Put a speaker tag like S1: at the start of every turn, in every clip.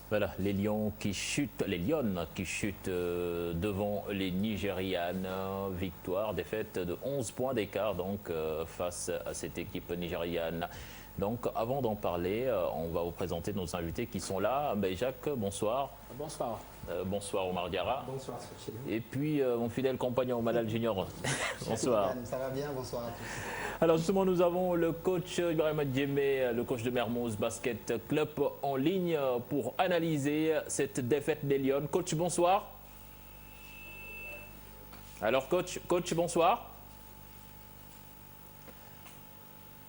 S1: Voilà, les Lions qui chutent, les Lionnes qui chutent devant les Nigérianes. Victoire, défaite de 11 points d'écart donc face à cette équipe nigériane. Donc avant d'en parler, on va vous présenter nos invités qui sont là. Ben, Jacques, bonsoir.
S2: Bonsoir.
S1: Bonsoir Omar Diarra.
S2: Bonsoir.
S1: Et puis mon fidèle compagnon Malal Junior. Bonsoir.
S3: Ça va bien, bonsoir à tous.
S1: Alors justement, nous avons le coach Ibrahim Djemé, le coach de Mermoz Basket Club en ligne pour analyser cette défaite des Lions. Coach, bonsoir. Alors coach, bonsoir.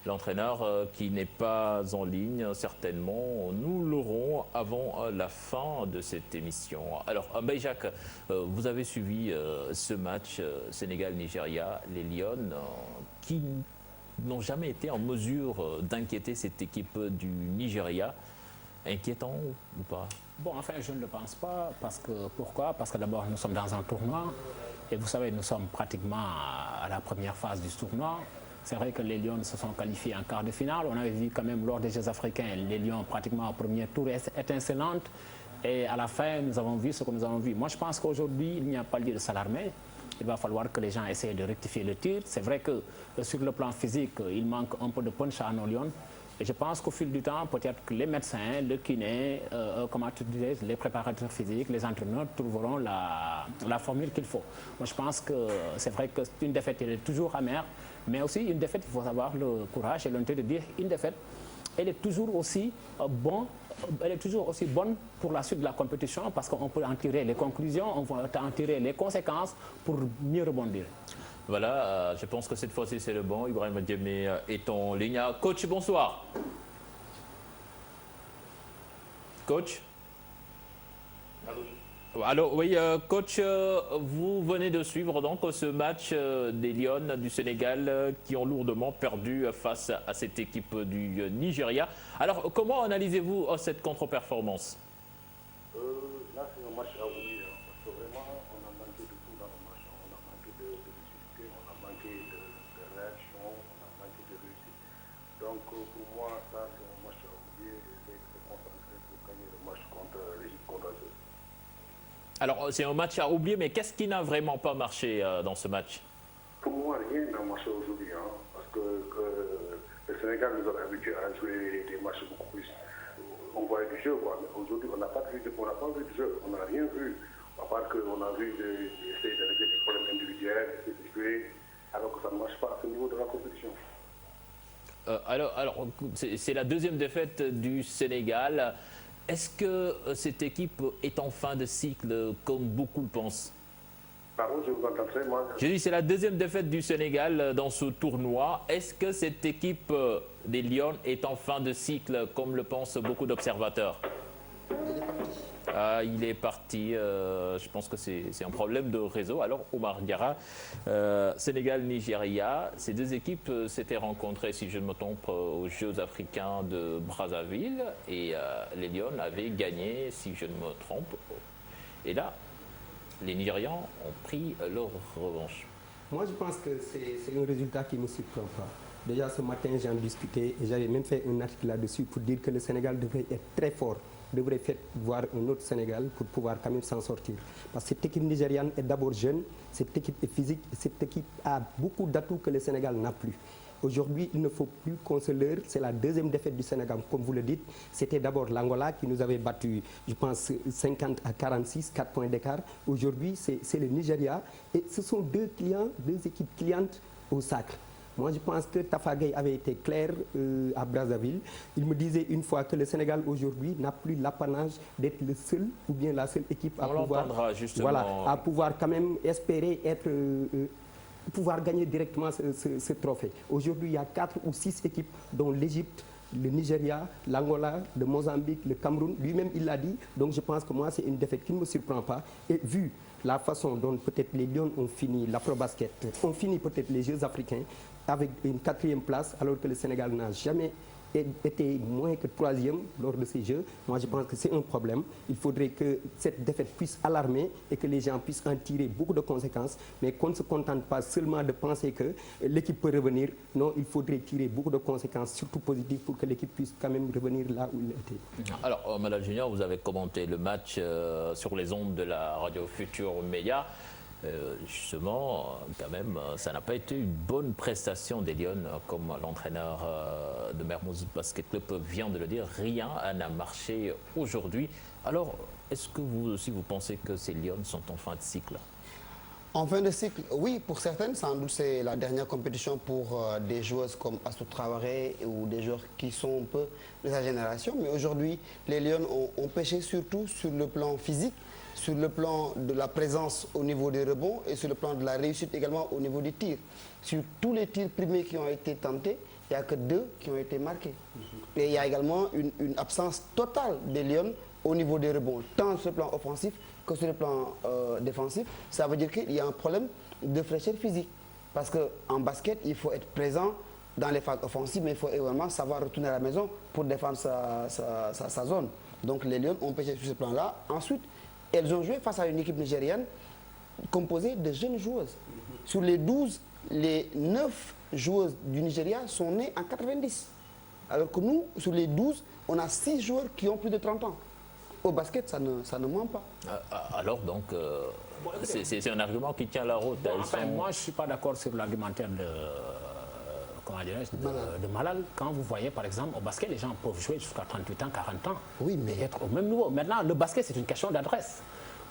S1: L'entraîneur qui n'est pas en ligne, certainement, nous l'aurons avant la fin de cette émission. Alors, Jacques, vous avez suivi ce match Sénégal-Nigeria, les Lions, qui n'ont jamais été en mesure d'inquiéter cette équipe du Nigeria. Inquiétant ou pas?
S2: Bon, enfin, je ne le pense pas. Pourquoi? Parce que d'abord, nous sommes dans un tournoi. Et vous savez, nous sommes pratiquement à la première phase du tournoi. C'est vrai que les Lions se sont qualifiés en quart de finale. On avait vu quand même lors des Jeux africains, les Lions pratiquement au premier tour étincelantes. Et à la fin, nous avons vu ce que nous avons vu. Moi, je pense qu'aujourd'hui, il n'y a pas lieu de s'alarmer. Il va falloir que les gens essayent de rectifier le tir. C'est vrai que sur le plan physique, il manque un peu de punch à nos Lions. Et je pense qu'au fil du temps, peut-être que les médecins, le kiné, comment tu disais, les préparateurs physiques, les entraîneurs trouveront la formule qu'il faut. Moi, je pense que c'est vrai qu'une défaite, elle est toujours amère. Mais aussi, une défaite, il faut avoir le courage et l'honnêteté de dire une défaite, elle est toujours aussi bonne pour la suite de la compétition parce qu'on peut en tirer les conclusions, on peut en tirer les conséquences pour mieux rebondir.
S1: Voilà, je pense que cette fois-ci c'est le bon. Ibrahim Djemé est en ligne. Coach, bonsoir. Coach. Alors oui, coach, vous venez de suivre donc ce match des Lions du Sénégal qui ont lourdement perdu face à cette équipe du Nigeria. Alors comment analysez-vous cette contre-performance?
S4: Là c'est un match à oublier parce que vraiment on a manqué de tout dans le match. On a manqué de lucidité, on a manqué de réaction, on a manqué de réussite. Donc pour moi ça c'est un match à oublier et essayer de se concentrer pour gagner le match contre l'Égypte contre eux.
S1: Alors, c'est un match à oublier, mais qu'est-ce qui n'a vraiment pas marché dans ce match?
S4: Pour moi, rien n'a marché aujourd'hui, parce que le Sénégal nous a habitués à jouer des matchs beaucoup plus. On voit du jeu, quoi. Mais aujourd'hui, on n'a pas vu de jeu, on n'a rien vu. À part qu'on a vu essayer de régler des problèmes individuels, essayer de jouer, alors que ça ne marche pas à ce niveau de la compétition.
S1: Alors c'est la deuxième défaite du Sénégal. Est-ce que cette équipe est en fin de cycle, comme beaucoup le pensent?
S4: Pardon, je vous entends très mal.
S1: J'ai dit c'est la deuxième défaite du Sénégal dans ce tournoi. Est-ce que cette équipe des Lions est en fin de cycle, comme le pensent beaucoup d'observateurs? Il est parti. Je pense que c'est un problème de réseau. Alors, Omar Diarra, Sénégal-Nigeria, ces deux équipes s'étaient rencontrées, si je ne me trompe, aux Jeux africains de Brazzaville. Et les Lions avaient gagné, si je ne me trompe. Et là, les Nigérians ont pris leur revanche.
S5: Moi, je pense que c'est un résultat qui ne me surprend pas. Déjà, ce matin, j'en discutais et j'avais même fait un article là-dessus pour dire que le Sénégal devrait être très fort, devrait faire voir un autre Sénégal pour pouvoir quand même s'en sortir. Parce que cette équipe nigériane est d'abord jeune, cette équipe est physique, cette équipe a beaucoup d'atouts que le Sénégal n'a plus. Aujourd'hui, il ne faut plus qu'on se leurre. C'est la deuxième défaite du Sénégal, comme vous le dites. C'était d'abord l'Angola qui nous avait battu, je pense, 50 à 46, 4 points d'écart. Aujourd'hui, c'est le Nigeria. Et ce sont deux équipes clientes au sacre. Moi, je pense que Tafa Gueye avait été clair à Brazzaville. Il me disait une fois que le Sénégal aujourd'hui n'a plus l'apanage d'être le seul ou bien la seule équipe à à pouvoir quand même espérer pouvoir gagner directement ce trophée. Aujourd'hui, il y a 4 ou 6 équipes, dont l'Égypte, le Nigeria, l'Angola, le Mozambique, le Cameroun. Lui-même, il l'a dit. Donc, je pense que moi, c'est une défaite qui ne me surprend pas. Et vu la façon dont peut-être les Lions ont fini l'Afro-Basket, ont fini peut-être les Jeux africains avec une 4e place, alors que le Sénégal n'a jamais été moins que 3e lors de ces Jeux, moi je pense que c'est un problème. Il faudrait que cette défaite puisse alarmer et que les gens puissent en tirer beaucoup de conséquences, mais qu'on ne se contente pas seulement de penser que l'équipe peut revenir. Non, il faudrait tirer beaucoup de conséquences, surtout positives, pour que l'équipe puisse quand même revenir là où il était.
S1: Alors, Malal Junior, vous avez commenté le match sur les ondes de la radio Futur Média. Justement, quand même, ça n'a pas été une bonne prestation des Lions, comme l'entraîneur de Mermoz Basket Club vient de le dire. Rien n'a marché aujourd'hui. Alors, est-ce que vous aussi, vous pensez que ces Lions sont en fin de cycle?
S3: En fin de cycle, oui, pour certaines, sans doute c'est la dernière compétition pour des joueuses comme Astou Traoré ou des joueurs qui sont un peu de sa génération. Mais aujourd'hui, les Lions ont pêché surtout sur le plan physique, sur le plan de la présence au niveau des rebonds et sur le plan de la réussite également au niveau des tirs. Sur tous les tirs primés qui ont été tentés, il n'y a que 2 qui ont été marqués. Et il y a également une absence totale des Lions au niveau des rebonds, tant sur le plan offensif que sur le plan défensif. Ça veut dire qu'il y a un problème de fraîcheur physique. Parce qu'en basket, il faut être présent dans les phases offensives, mais il faut également savoir retourner à la maison pour défendre sa zone. Donc les Lions ont pêché sur ce plan-là. Ensuite, elles ont joué face à une équipe nigériane composée de jeunes joueuses. Sur les 12, les 9 joueuses du Nigeria sont nées en 90. Alors que nous, sur les 12, on a 6 joueurs qui ont plus de 30 ans. Au basket, ça ne ment pas.
S1: Alors donc, c'est un argument qui tient la route.
S2: Bon, enfin, moi, je ne suis pas d'accord sur l'argumentaire de Malal. Quand vous voyez, par exemple, au basket, les gens peuvent jouer jusqu'à 38 ans, 40 ans,
S3: oui, mais
S2: et être au même niveau. Maintenant, le basket, c'est une question d'adresse.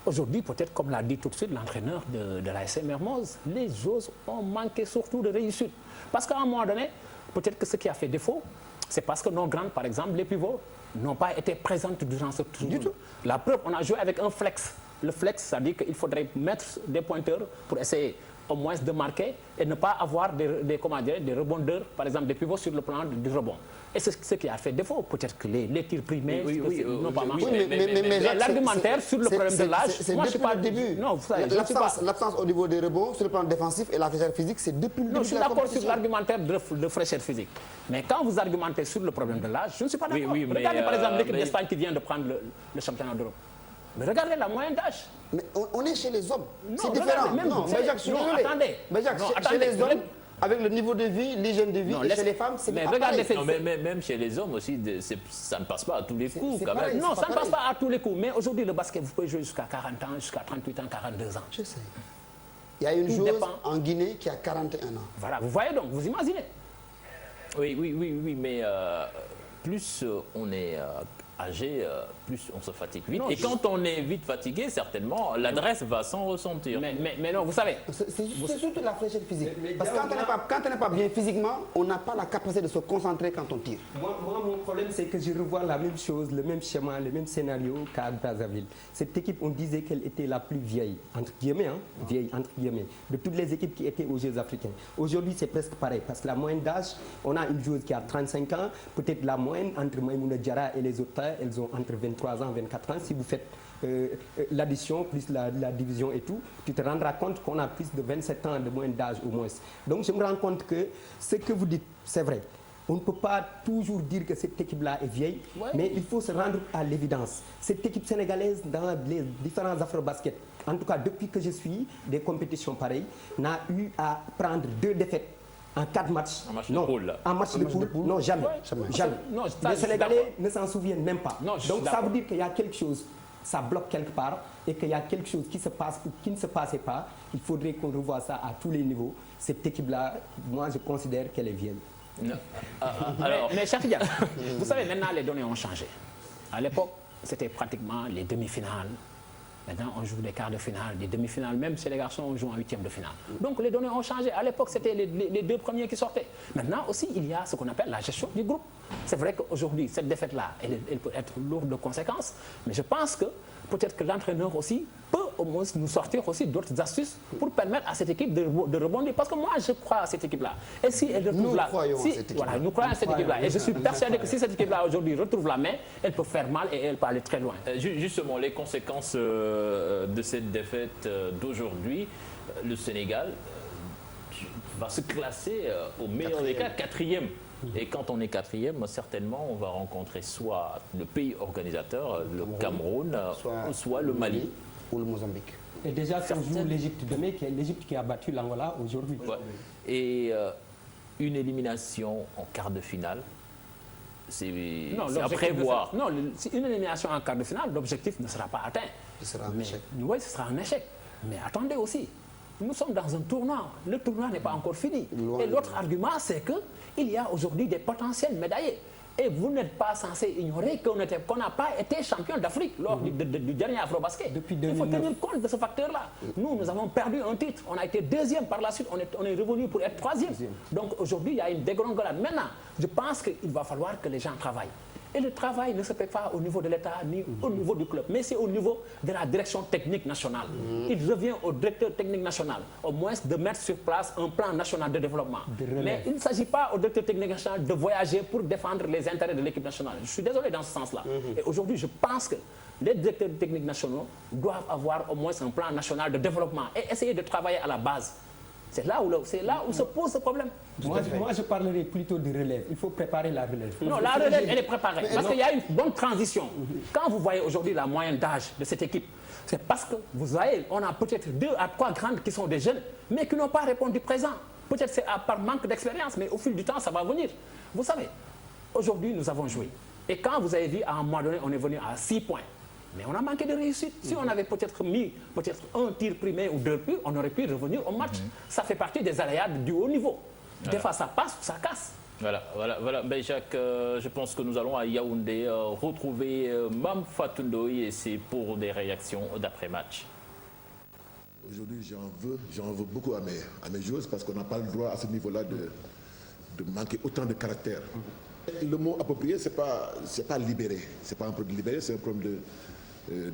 S2: Aujourd'hui, peut-être, comme l'a dit tout de suite l'entraîneur de l'AS Mermoz, les joueuses ont manqué surtout de réussite. Parce qu'à un moment donné, peut-être que ce qui a fait défaut, c'est parce que nos grandes, par exemple, les pivots, n'ont pas été présentes durant ce tour. Du tout. La preuve, on a joué avec un flex. Le flex, ça dit qu'il faudrait mettre des pointeurs pour essayer au moins de marquer et ne pas avoir des rebondeurs, par exemple des pivots sur le plan du rebond. Et c'est ce qui a fait défaut. Peut-être que les tirs primés n'ont pas marché.
S3: Mais
S2: l'argumentaire sur le problème de l'âge,
S3: moi je ne suis pas au début.
S2: Non, vous savez,
S3: l'absence au niveau des rebonds, sur le plan défensif et la fraîcheur physique, c'est depuis le début.
S2: Non, je suis d'accord sur l'argumentaire de fraîcheur physique. Mais quand vous argumentez sur le problème de l'âge, je ne suis pas d'accord. Regardez par exemple l'équipe d'Espagne qui vient de prendre le championnat d'Europe. Mais regardez la moyenne d'âge.
S3: Mais on est chez les hommes. C'est
S2: différent.
S3: Non, mais Jacques, je suis désolé. Mais Jacques, chez les hommes, avec le niveau de vie, l'hygiène de vie, et chez les femmes, c'est pas pareil.
S1: Mais même chez les hommes aussi, ça ne passe pas à tous les coups quand même.
S2: Non, ça ne passe pas à tous les coups. Mais aujourd'hui, le basket, vous pouvez jouer jusqu'à 40 ans, jusqu'à 38 ans, 42 ans.
S3: Je sais. Il y a une joueuse en Guinée qui a 41 ans.
S2: Voilà, vous voyez donc, vous imaginez.
S1: Oui, mais plus on est âgé, plus on se fatigue vite. Et quand on est vite fatigué, certainement, l'adresse va s'en ressentir.
S2: Mais non, vous savez.
S3: C'est surtout la fraîcheur physique. Parce que quand on n'est pas bien physiquement, on n'a pas la capacité de se concentrer quand on tire.
S5: Moi, mon problème, c'est que je revois la même chose, le même schéma, le même scénario qu'à Brazzaville. Cette équipe, on disait qu'elle était la plus vieille, entre guillemets, de toutes les équipes qui étaient aux Jeux africains. Aujourd'hui, c'est presque pareil, parce que la moyenne d'âge, on a une joueuse qui a 35 ans, peut-être la moyenne entre Maïmouna Diarra et les autres, elles ont entre 23 ans et 24 ans. Si vous faites l'addition, plus la division et tout, tu te rendras compte qu'on a plus de 27 ans de moyenne d'âge au moins. Donc je me rends compte que ce que vous dites, c'est vrai. On ne peut pas toujours dire que cette équipe-là est vieille, mais il faut se rendre à l'évidence. Cette équipe sénégalaise, dans les différents afro-baskets, en tout cas depuis que je suis des compétitions pareilles, n'a eu à prendre 2 défaites en 4 matchs.
S1: En match de poule.
S5: En match de poule, non, jamais.
S2: Non,
S5: les Sénégalais ne s'en souviennent même pas.
S2: Non,
S5: donc ça veut dire qu'il y a quelque chose, ça bloque quelque part, et qu'il y a quelque chose qui se passe ou qui ne se passait pas. Il faudrait qu'on revoie ça à tous les niveaux. Cette équipe-là, moi je considère qu'elle est vieille.
S2: Mais Chafia, vous savez, maintenant les données ont changé. À l'époque, c'était pratiquement les demi-finales. Maintenant, on joue des quarts de finale, des demi-finales. Même chez les garçons, on joue en 8e de finale. Donc, les données ont changé. À l'époque, c'était les 2 premiers qui sortaient. Maintenant aussi, il y a ce qu'on appelle la gestion du groupe. C'est vrai qu'aujourd'hui, cette défaite-là, elle peut être lourde de conséquences. Mais je pense que peut-être que l'entraîneur aussi peut au moins nous sortir aussi d'autres astuces pour permettre à cette équipe de rebondir. Parce que moi, je crois à cette équipe-là. Et si elle retrouve nous croyons à cette équipe-là. Et je suis persuadé que si cette équipe-là aujourd'hui retrouve la main, elle peut faire mal et elle peut aller très loin.
S1: Justement, les conséquences de cette défaite d'aujourd'hui, le Sénégal va se classer au meilleur des cas 4e. Et quand on est quatrième, certainement, on va rencontrer soit le pays organisateur, le Cameroun, soit le Mali.
S3: Ou le Mozambique.
S5: Et déjà, si on joue l'Égypte demain, l'Égypte qui a battu l'Angola aujourd'hui.
S1: Ouais. Et une élimination en quart de finale, c'est à prévoir.
S2: Non, une élimination en quart de finale, l'objectif ne sera pas atteint.
S3: Ce sera un échec.
S2: Oui, ce sera un échec. Mais attendez aussi, nous sommes dans un tournoi. Le tournoi n'est pas encore fini. Et l'autre argument, c'est qu'il y a aujourd'hui des potentiels médaillés. Et vous n'êtes pas censé ignorer qu'on n'a pas été champion d'Afrique lors du dernier Afrobasket.
S5: Depuis
S2: Il faut
S5: 2009.
S2: tenir compte de ce facteur-là. Nous avons perdu un titre. On a été deuxième par la suite. On est revenu pour être troisième. Donc aujourd'hui, il y a une dégringolade. Maintenant, je pense qu'il va falloir que les gens travaillent. Et le travail ne se fait pas au niveau de l'État ni au niveau du club, mais c'est au niveau de la direction technique nationale. Il revient au directeur technique national, au moins de mettre sur place un plan national de développement. Mais il ne s'agit pas au directeur technique national de voyager pour défendre les intérêts de l'équipe nationale. Je suis désolé dans ce sens-là. Et aujourd'hui, je pense que les directeurs techniques nationaux doivent avoir au moins un plan national de développement et essayer de travailler à la base. C'est là où se pose ce problème.
S5: Moi, je parlerai plutôt de relève. Il faut préparer la relève.
S2: Non, la relève, elle est préparée. Parce qu'il y a une bonne transition. Quand vous voyez aujourd'hui la moyenne d'âge de cette équipe, c'est parce que vous voyez, on a peut-être 2 à 3 grandes qui sont des jeunes, mais qui n'ont pas répondu présent. Peut-être c'est par manque d'expérience, mais au fil du temps, ça va venir. Vous savez, aujourd'hui, nous avons joué. Et quand vous avez vu, à un moment donné, on est venu à 6 points. Mais on a manqué de réussite. Si on avait peut-être mis un tir primé ou 2 tirs, on aurait pu revenir au match. Ça fait partie des aléas du haut niveau. Voilà. Des fois, ça passe ou ça casse.
S1: Voilà. Ben, Jacques, je pense que nous allons à Yaoundé retrouver Mam Fatundoy et c'est pour des réactions d'après-match.
S6: Aujourd'hui, j'en veux beaucoup à mes joueuses parce qu'on n'a pas le droit à ce niveau-là de manquer autant de caractère. Le mot approprié, c'est pas libéré. C'est pas un problème de libéré, c'est un problème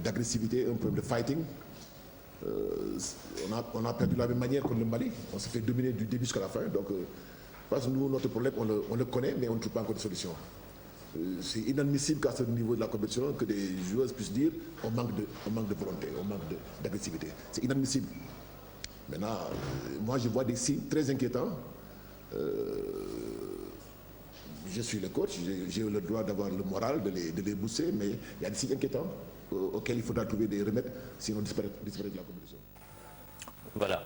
S6: d'agressivité, un problème de fighting. On a perdu de la même manière que le Mali. On s'est fait dominer du début jusqu'à la fin. Donc, parce que nous, notre problème, on le connaît, mais on ne trouve pas encore de solution. C'est inadmissible qu'à ce niveau de la compétition, que des joueuses puissent dire on manque de volonté, on manque d'agressivité. C'est inadmissible. Maintenant, moi, je vois des signes très inquiétants. Je suis le coach, j'ai le droit d'avoir le moral de les booster, mais il y a des signes inquiétants auxquels il faudra trouver des remèdes sinon disparaître de la compétition.
S1: Voilà,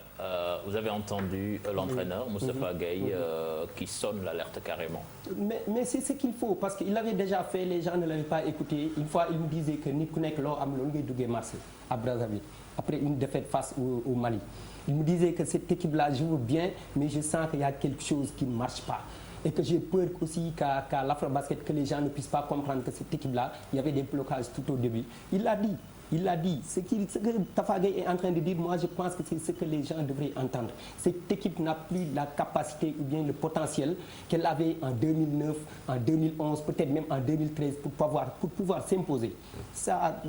S1: vous avez entendu l'entraîneur Moustapha Gueye qui sonne l'alerte carrément.
S5: Mais c'est ce qu'il faut, parce qu'il l'avait déjà fait, les gens ne l'avaient pas écouté. Une fois, il me disait que nit ku nekk loo am loolu ngay duggee marché à Brazzaville, après une défaite face au Mali. Il me disait que cette équipe-là joue bien, mais je sens qu'il y a quelque chose qui ne marche pas. Et que j'ai peur aussi qu'à l'Afrobasket, que les gens ne puissent pas comprendre que cette équipe-là, il y avait des blocages tout au début. Il l'a dit. Ce que Tafa Gueye est en train de dire, moi je pense que c'est ce que les gens devraient entendre. Cette équipe n'a plus la capacité ou bien le potentiel qu'elle avait en 2009, en 2011, peut-être même en 2013 pour pouvoir s'imposer. Ça,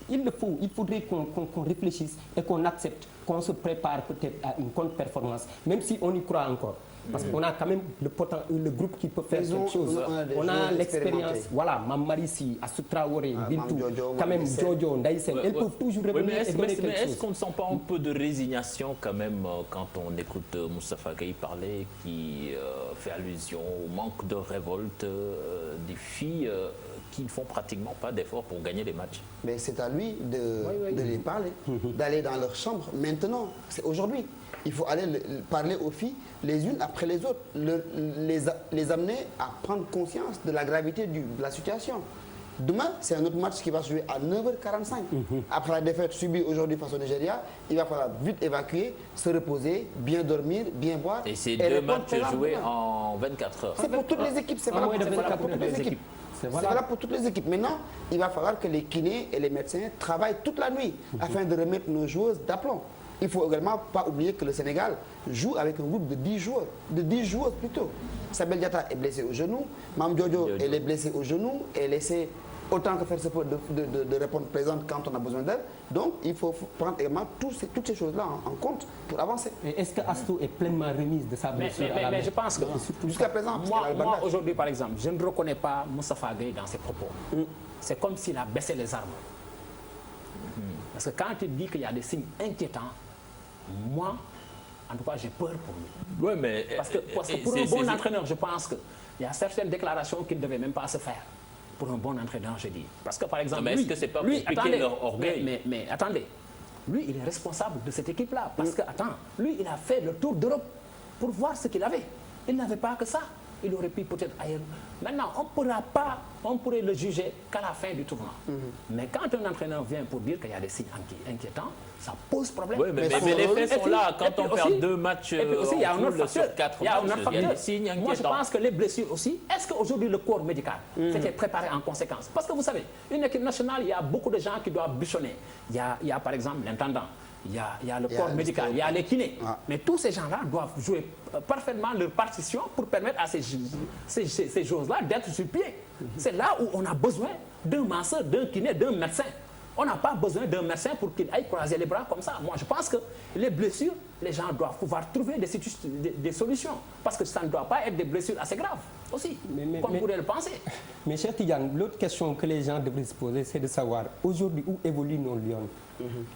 S5: il faudrait qu'on réfléchisse et qu'on accepte, qu'on se prépare peut-être à une contre-performance, même si on y croit encore. Parce qu'on a quand même le groupe qui peut faire quelque chose. On a l'expérience. Voilà, Mamarissi, Assou Traoré, Bintou, quand même Jojo, Ndaïsen, elles peuvent toujours revenir et donner quelque chose.
S1: Mais est-ce qu'on ne sent pas un peu de résignation quand même quand on écoute Moustapha Gueye parler, qui fait allusion au manque de révolte des filles qui ne font pratiquement pas d'efforts pour gagner les matchs? Mais
S3: c'est à lui de les parler, d'aller dans leur chambre. Maintenant, c'est aujourd'hui. Il faut aller parler aux filles les unes après les autres, les amener à prendre conscience de la gravité de la situation. Demain, c'est un autre match qui va se jouer à 9h45. Après la défaite subie aujourd'hui face au Nigeria, il va falloir vite évacuer, se reposer, bien dormir, bien boire.
S1: Et ces deux matchs joués en 24 heures.
S3: C'est pour toutes les équipes, c'est valable pour toutes les équipes. C'est valable pour toutes les équipes. Maintenant, il va falloir que les kinés et les médecins travaillent toute la nuit afin de remettre nos joueuses d'aplomb. Il ne faut également pas oublier que le Sénégal joue avec un groupe de 10 joueurs plutôt. Sabel Diatta est blessé au genou, Mam Jojo elle est blessée au genou, elle essaie autant que faire se peut de répondre présente quand on a besoin d'elle. Donc il faut prendre également toutes ces choses-là en compte pour avancer.
S5: Et est-ce que Astou est pleinement remise de sa blessure?
S2: Mais je pense que
S3: jusqu'à présent,
S2: moi aujourd'hui par exemple, je ne reconnais pas Moustapha Gueye dans ses propos. C'est comme s'il a baissé les armes. Parce que quand il dit qu'il y a des signes inquiétants, moi, en tout cas, j'ai peur pour lui.
S1: Ouais, mais
S2: parce que pour un bon entraîneur, je pense que il y a certaines déclarations qui ne devaient même pas se faire pour un bon entraîneur, je dis. Parce que par exemple,
S1: mais est-ce que c'est pas pour piquer leur orgueil?
S2: Mais attendez, lui, il est responsable de cette équipe-là. Parce que, attends, lui, il a fait le tour d'Europe pour voir ce qu'il avait. Il n'avait pas que ça. Il aurait pu peut-être ailleurs. Maintenant, on pourrait le juger qu'à la fin du tournoi. Mais quand un entraîneur vient pour dire qu'il y a des signes inquiétants, ça pose problème.
S1: Oui, mais les faits sont là. Quand on perd 2 matchs
S2: il y a un autre facteur.
S1: sur 4
S2: Il y a un autre
S1: matchs, il y a
S2: facteur.
S1: des signes inquiétants.
S2: Moi, je pense que les blessures aussi, est-ce qu'aujourd'hui le corps médical s'était préparé en conséquence? Parce que vous savez, une équipe nationale, il y a beaucoup de gens qui doivent bûchonner. Il y a par exemple l'intendant. Il y a le corps médical, il y a les kinés. Mais tous ces gens-là doivent jouer parfaitement leur partition pour permettre à ces choses-là d'être sur pied. C'est là où on a besoin d'un masseur, d'un kiné, d'un médecin. On n'a pas besoin d'un médecin pour qu'il aille croiser les bras comme ça. Moi, je pense que les blessures, les gens doivent pouvoir trouver des solutions. Parce que ça ne doit pas être des blessures assez graves aussi, comme pourrait le penser.
S5: Mais cher Tidiane, l'autre question que les gens devraient se poser, c'est de savoir aujourd'hui où évoluent nos Lions.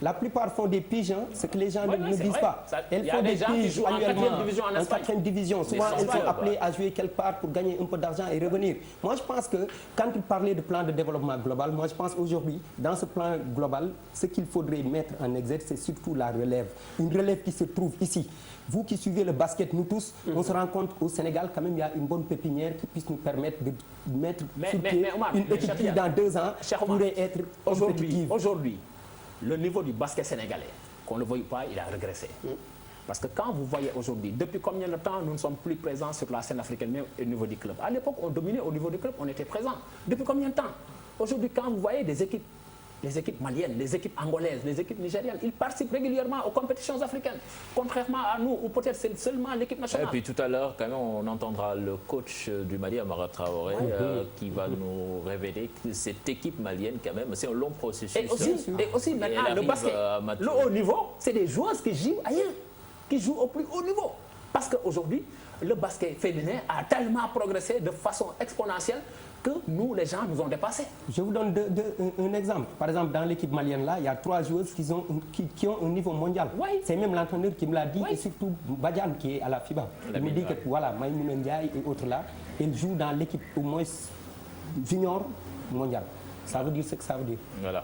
S5: La plupart font des pigeons, ce que les gens ne disent pas.
S2: Elles font des gens qui jouent en 4e division en Espagne.
S5: En 4e division. Souvent, elles sont appelées à jouer quelque part pour gagner un peu d'argent et revenir. Moi, je pense que quand tu parlais de plan de développement global, moi, je pense aujourd'hui, dans ce plan global, ce qu'il faudrait mettre en exergue, c'est surtout la relève. Une relève qui se trouve ici. Vous qui suivez le basket, nous tous, on se rend compte qu'au Sénégal, quand même, il y a une bonne pépinière qui puisse nous permettre de mettre sur pied une équipe qui, dans 2 ans, pourrait être compétitive.
S2: Aujourd'hui, le niveau du basket sénégalais, qu'on ne le veuille pas, il a régressé. Parce que quand vous voyez aujourd'hui, depuis combien de temps nous ne sommes plus présents sur la scène africaine, même au niveau du club. À l'époque, on dominait au niveau du club, on était présents. Depuis combien de temps? Aujourd'hui, quand vous voyez des équipes, les équipes maliennes, les équipes angolaises, les équipes nigériennes, ils participent régulièrement aux compétitions africaines. Contrairement à nous, ou peut-être c'est seulement l'équipe nationale.
S1: Et puis tout à l'heure, quand même, on entendra le coach du Mali, Amara Traoré, qui va nous révéler que cette équipe malienne, quand même, c'est un long processus.
S2: Et aussi maintenant, le basket, le haut niveau, c'est des joueurs qui jouent ailleurs, qui jouent au plus haut niveau. Parce qu'aujourd'hui, le basket féminin a tellement progressé de façon exponentielle que nous, les gens, nous ont dépassés.
S5: Je vous donne un exemple. Par exemple, dans l'équipe malienne, là, il y a 3 joueuses qui ont un niveau mondial.
S2: Oui.
S5: C'est même l'entraîneur qui me l'a dit, et surtout Badian qui est à la FIBA. Il me dit que voilà, Maïmouna Ndiaye et autres là, ils jouent dans l'équipe au moins junior mondial. Ça veut dire ce que ça veut dire.
S1: Voilà.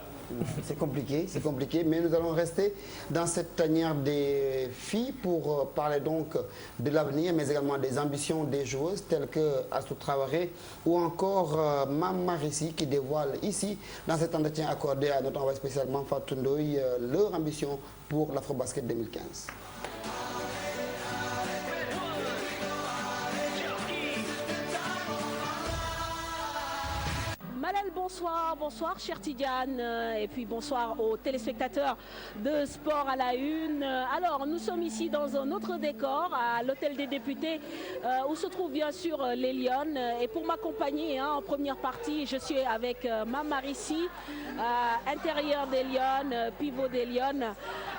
S3: C'est compliqué, mais nous allons rester dans cette tanière des filles pour parler donc de l'avenir, mais également des ambitions des joueuses telles que Astou Traoré ou encore Mame Marissi qui dévoile ici, dans cet entretien accordé à notre envoyé spécialement Fatou Ndoye, leur ambition pour l'Afrobasket 2015.
S7: Malal, bonsoir cher Tidiane, et puis bonsoir aux téléspectateurs de Sport à la Une. Alors, nous sommes ici dans un autre décor, à l'hôtel des députés, où se trouvent bien sûr les Lions. Et pour m'accompagner en première partie, je suis avec Mame Marissi, intérieur des Lions, pivot des Lions.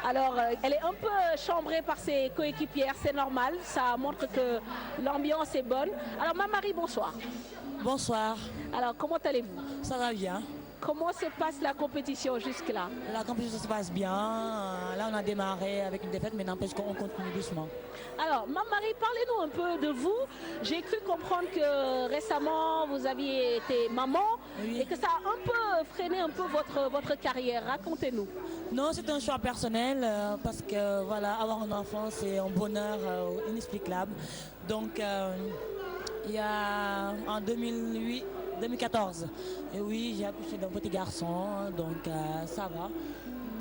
S7: Alors, elle est un peu chambrée par ses coéquipières, c'est normal, ça montre que l'ambiance est bonne. Alors, Mame Marie, bonsoir.
S8: Bonsoir.
S7: Alors, comment allez-vous?
S8: Ça va bien.
S7: Comment se passe la compétition jusque-là?
S8: La compétition se passe bien. Là, on a démarré avec une défaite, mais n'empêche qu'on continue doucement.
S7: Alors, Mame Marie, parlez-nous un peu de vous. J'ai cru comprendre que récemment, vous aviez été maman et que ça a un peu freiné un peu votre carrière. Racontez-nous.
S8: Non, c'est un choix personnel parce que voilà, avoir un enfant, c'est un bonheur inexplicable. Donc, il y a en 2014, et oui, j'ai accouché d'un petit garçon, donc ça va.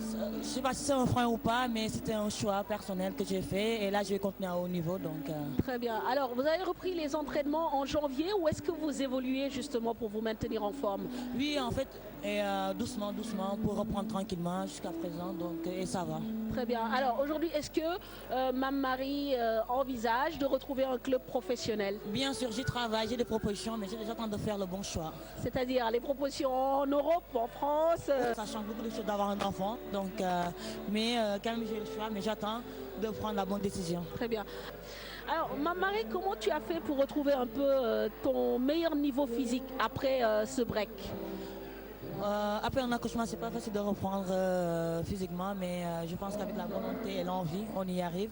S8: Je ne sais pas si c'est un frein ou pas, mais c'était un choix personnel que j'ai fait et là je vais continuer à haut niveau. Donc,
S7: Très bien. Alors vous avez repris les entraînements en janvier ou est-ce que vous évoluez justement pour vous maintenir en forme?
S8: Oui, en fait, et, doucement pour reprendre tranquillement jusqu'à présent, donc, et ça va.
S7: Très bien. Alors aujourd'hui, est-ce que Mame Marie envisage de retrouver un club professionnel?
S8: Bien sûr, j'y travaille, j'ai des propositions, mais j'attends de faire le bon choix.
S7: C'est-à-dire les propositions en Europe, en France
S8: Ça change beaucoup de choses d'avoir un enfant, donc, mais quand même j'ai le choix, mais j'attends de prendre la bonne décision.
S7: Très bien. Alors, Mame Marie, comment tu as fait pour retrouver un peu ton meilleur niveau physique après ce break?
S8: Après un accouchement, c'est pas facile de reprendre physiquement, mais je pense qu'avec la volonté et l'envie, on y arrive.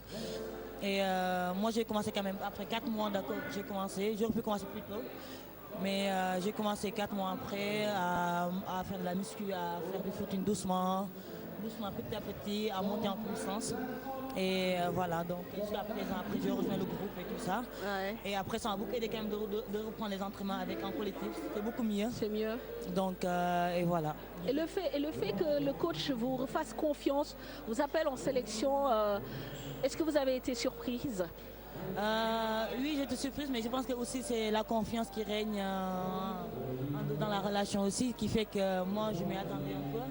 S8: Et moi, j'ai commencé quand même après 4 mois, d'accord, j'ai commencé. J'aurais pu commencer plus tôt. Mais j'ai commencé 4 mois après à faire de la muscu, à faire du footing doucement, petit à petit, à monter en puissance. Et voilà, donc jusqu'à présent, après j'ai rejoint le groupe et tout ça.
S7: Ouais.
S8: Et après, ça m'a beaucoup aidé quand même de reprendre les entraînements avec un collectif. C'est beaucoup mieux.
S7: C'est mieux.
S8: Donc, et voilà.
S7: Et le fait que le coach vous fasse confiance, vous appelle en sélection, est-ce que vous avez été surprise?
S8: Oui, j'étais surprise, mais je pense que aussi c'est la confiance qui règne dans la relation aussi, qui fait que moi je m'y attendais un peu.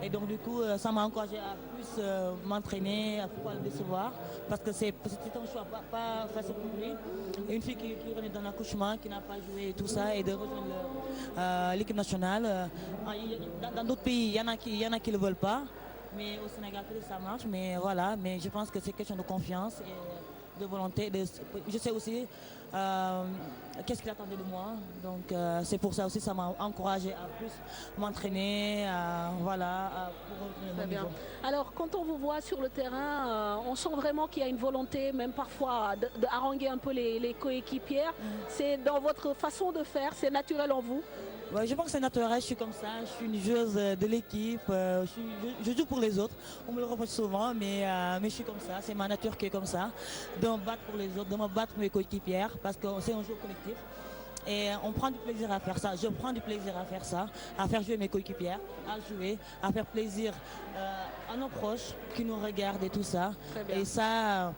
S8: Et donc du coup, ça m'a encouragé à plus m'entraîner, à pouvoir le décevoir, parce que c'était un choix pas facile pour lui. Et une fille qui revenait d'un accouchement, qui n'a pas joué et tout ça, et de rejoindre l'équipe nationale. Dans d'autres pays, il y en a qui ne le veulent pas, mais au Sénégal, ça marche. Mais voilà, mais je pense que c'est question de confiance et de volonté. Je sais aussi qu'est-ce qu'il attendait de moi. Donc c'est pour ça aussi ça m'a encouragé à plus m'entraîner, voilà, pour revenir au niveau.
S7: Alors quand on vous voit sur le terrain, on sent vraiment qu'il y a une volonté, même parfois, de haranguer un peu les coéquipières. C'est dans votre façon de faire, c'est naturel en vous?
S8: Ouais, je pense que c'est naturel, je suis comme ça, je suis une joueuse de l'équipe, je joue pour les autres, on me le reproche souvent, mais je suis comme ça, c'est ma nature qui est comme ça, de me battre pour les autres, de me battre pour mes coéquipières, parce que c'est un jeu collectif. Et on prend du plaisir à faire ça, je prends du plaisir à faire ça, à faire jouer mes coéquipières, à jouer, à faire plaisir à nos proches qui nous regardent et tout ça. Et ça,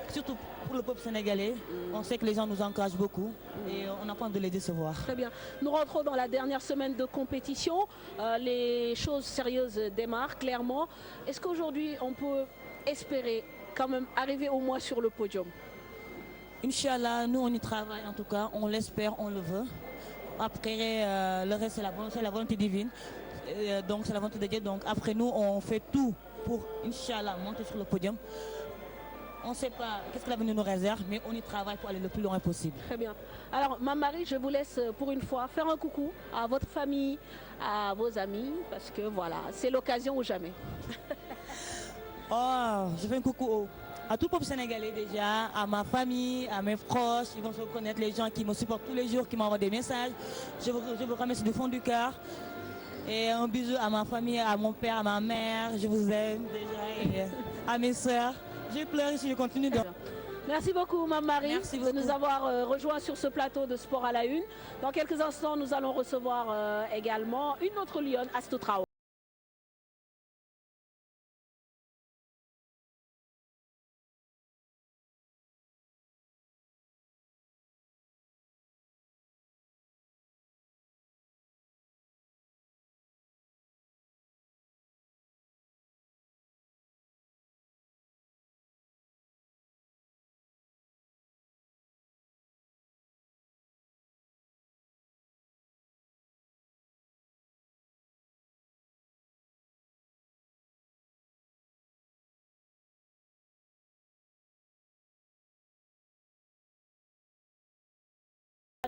S8: surtout pour le peuple sénégalais, on sait que les gens nous encouragent beaucoup et on apprend de les décevoir.
S7: Très bien. Nous rentrons dans la dernière semaine de compétition. Les choses sérieuses démarrent clairement. Est-ce qu'aujourd'hui on peut espérer quand même arriver au moins sur le podium?
S8: Inch'Allah, nous on y travaille en tout cas, on l'espère, on le veut. Après, le reste c'est la volonté divine, donc c'est la volonté de Dieu. Donc après nous, on fait tout pour, Inch'Allah, monter sur le podium. On ne sait pas qu'est-ce que l'avenir nous réserve, mais on y travaille pour aller le plus loin possible.
S7: Très bien. Alors, Mame Marie, je vous laisse pour une fois faire un coucou à votre famille, à vos amis, parce que voilà, c'est l'occasion ou jamais.
S8: Oh, je fais un coucou à tout le peuple sénégalais déjà, à ma famille, à mes proches, ils vont se reconnaître, les gens qui me supportent tous les jours, qui m'envoient des messages. Je vous remercie du fond du cœur. Et un bisou à ma famille, à mon père, à ma mère, je vous aime déjà, et à mes soeurs. Je pleure si je continue de...
S7: Merci beaucoup, Mame Marie, de nous avoir rejoints sur ce plateau de Sport à la Une. Dans quelques instants, nous allons recevoir également une autre lionne, Astou Traoré.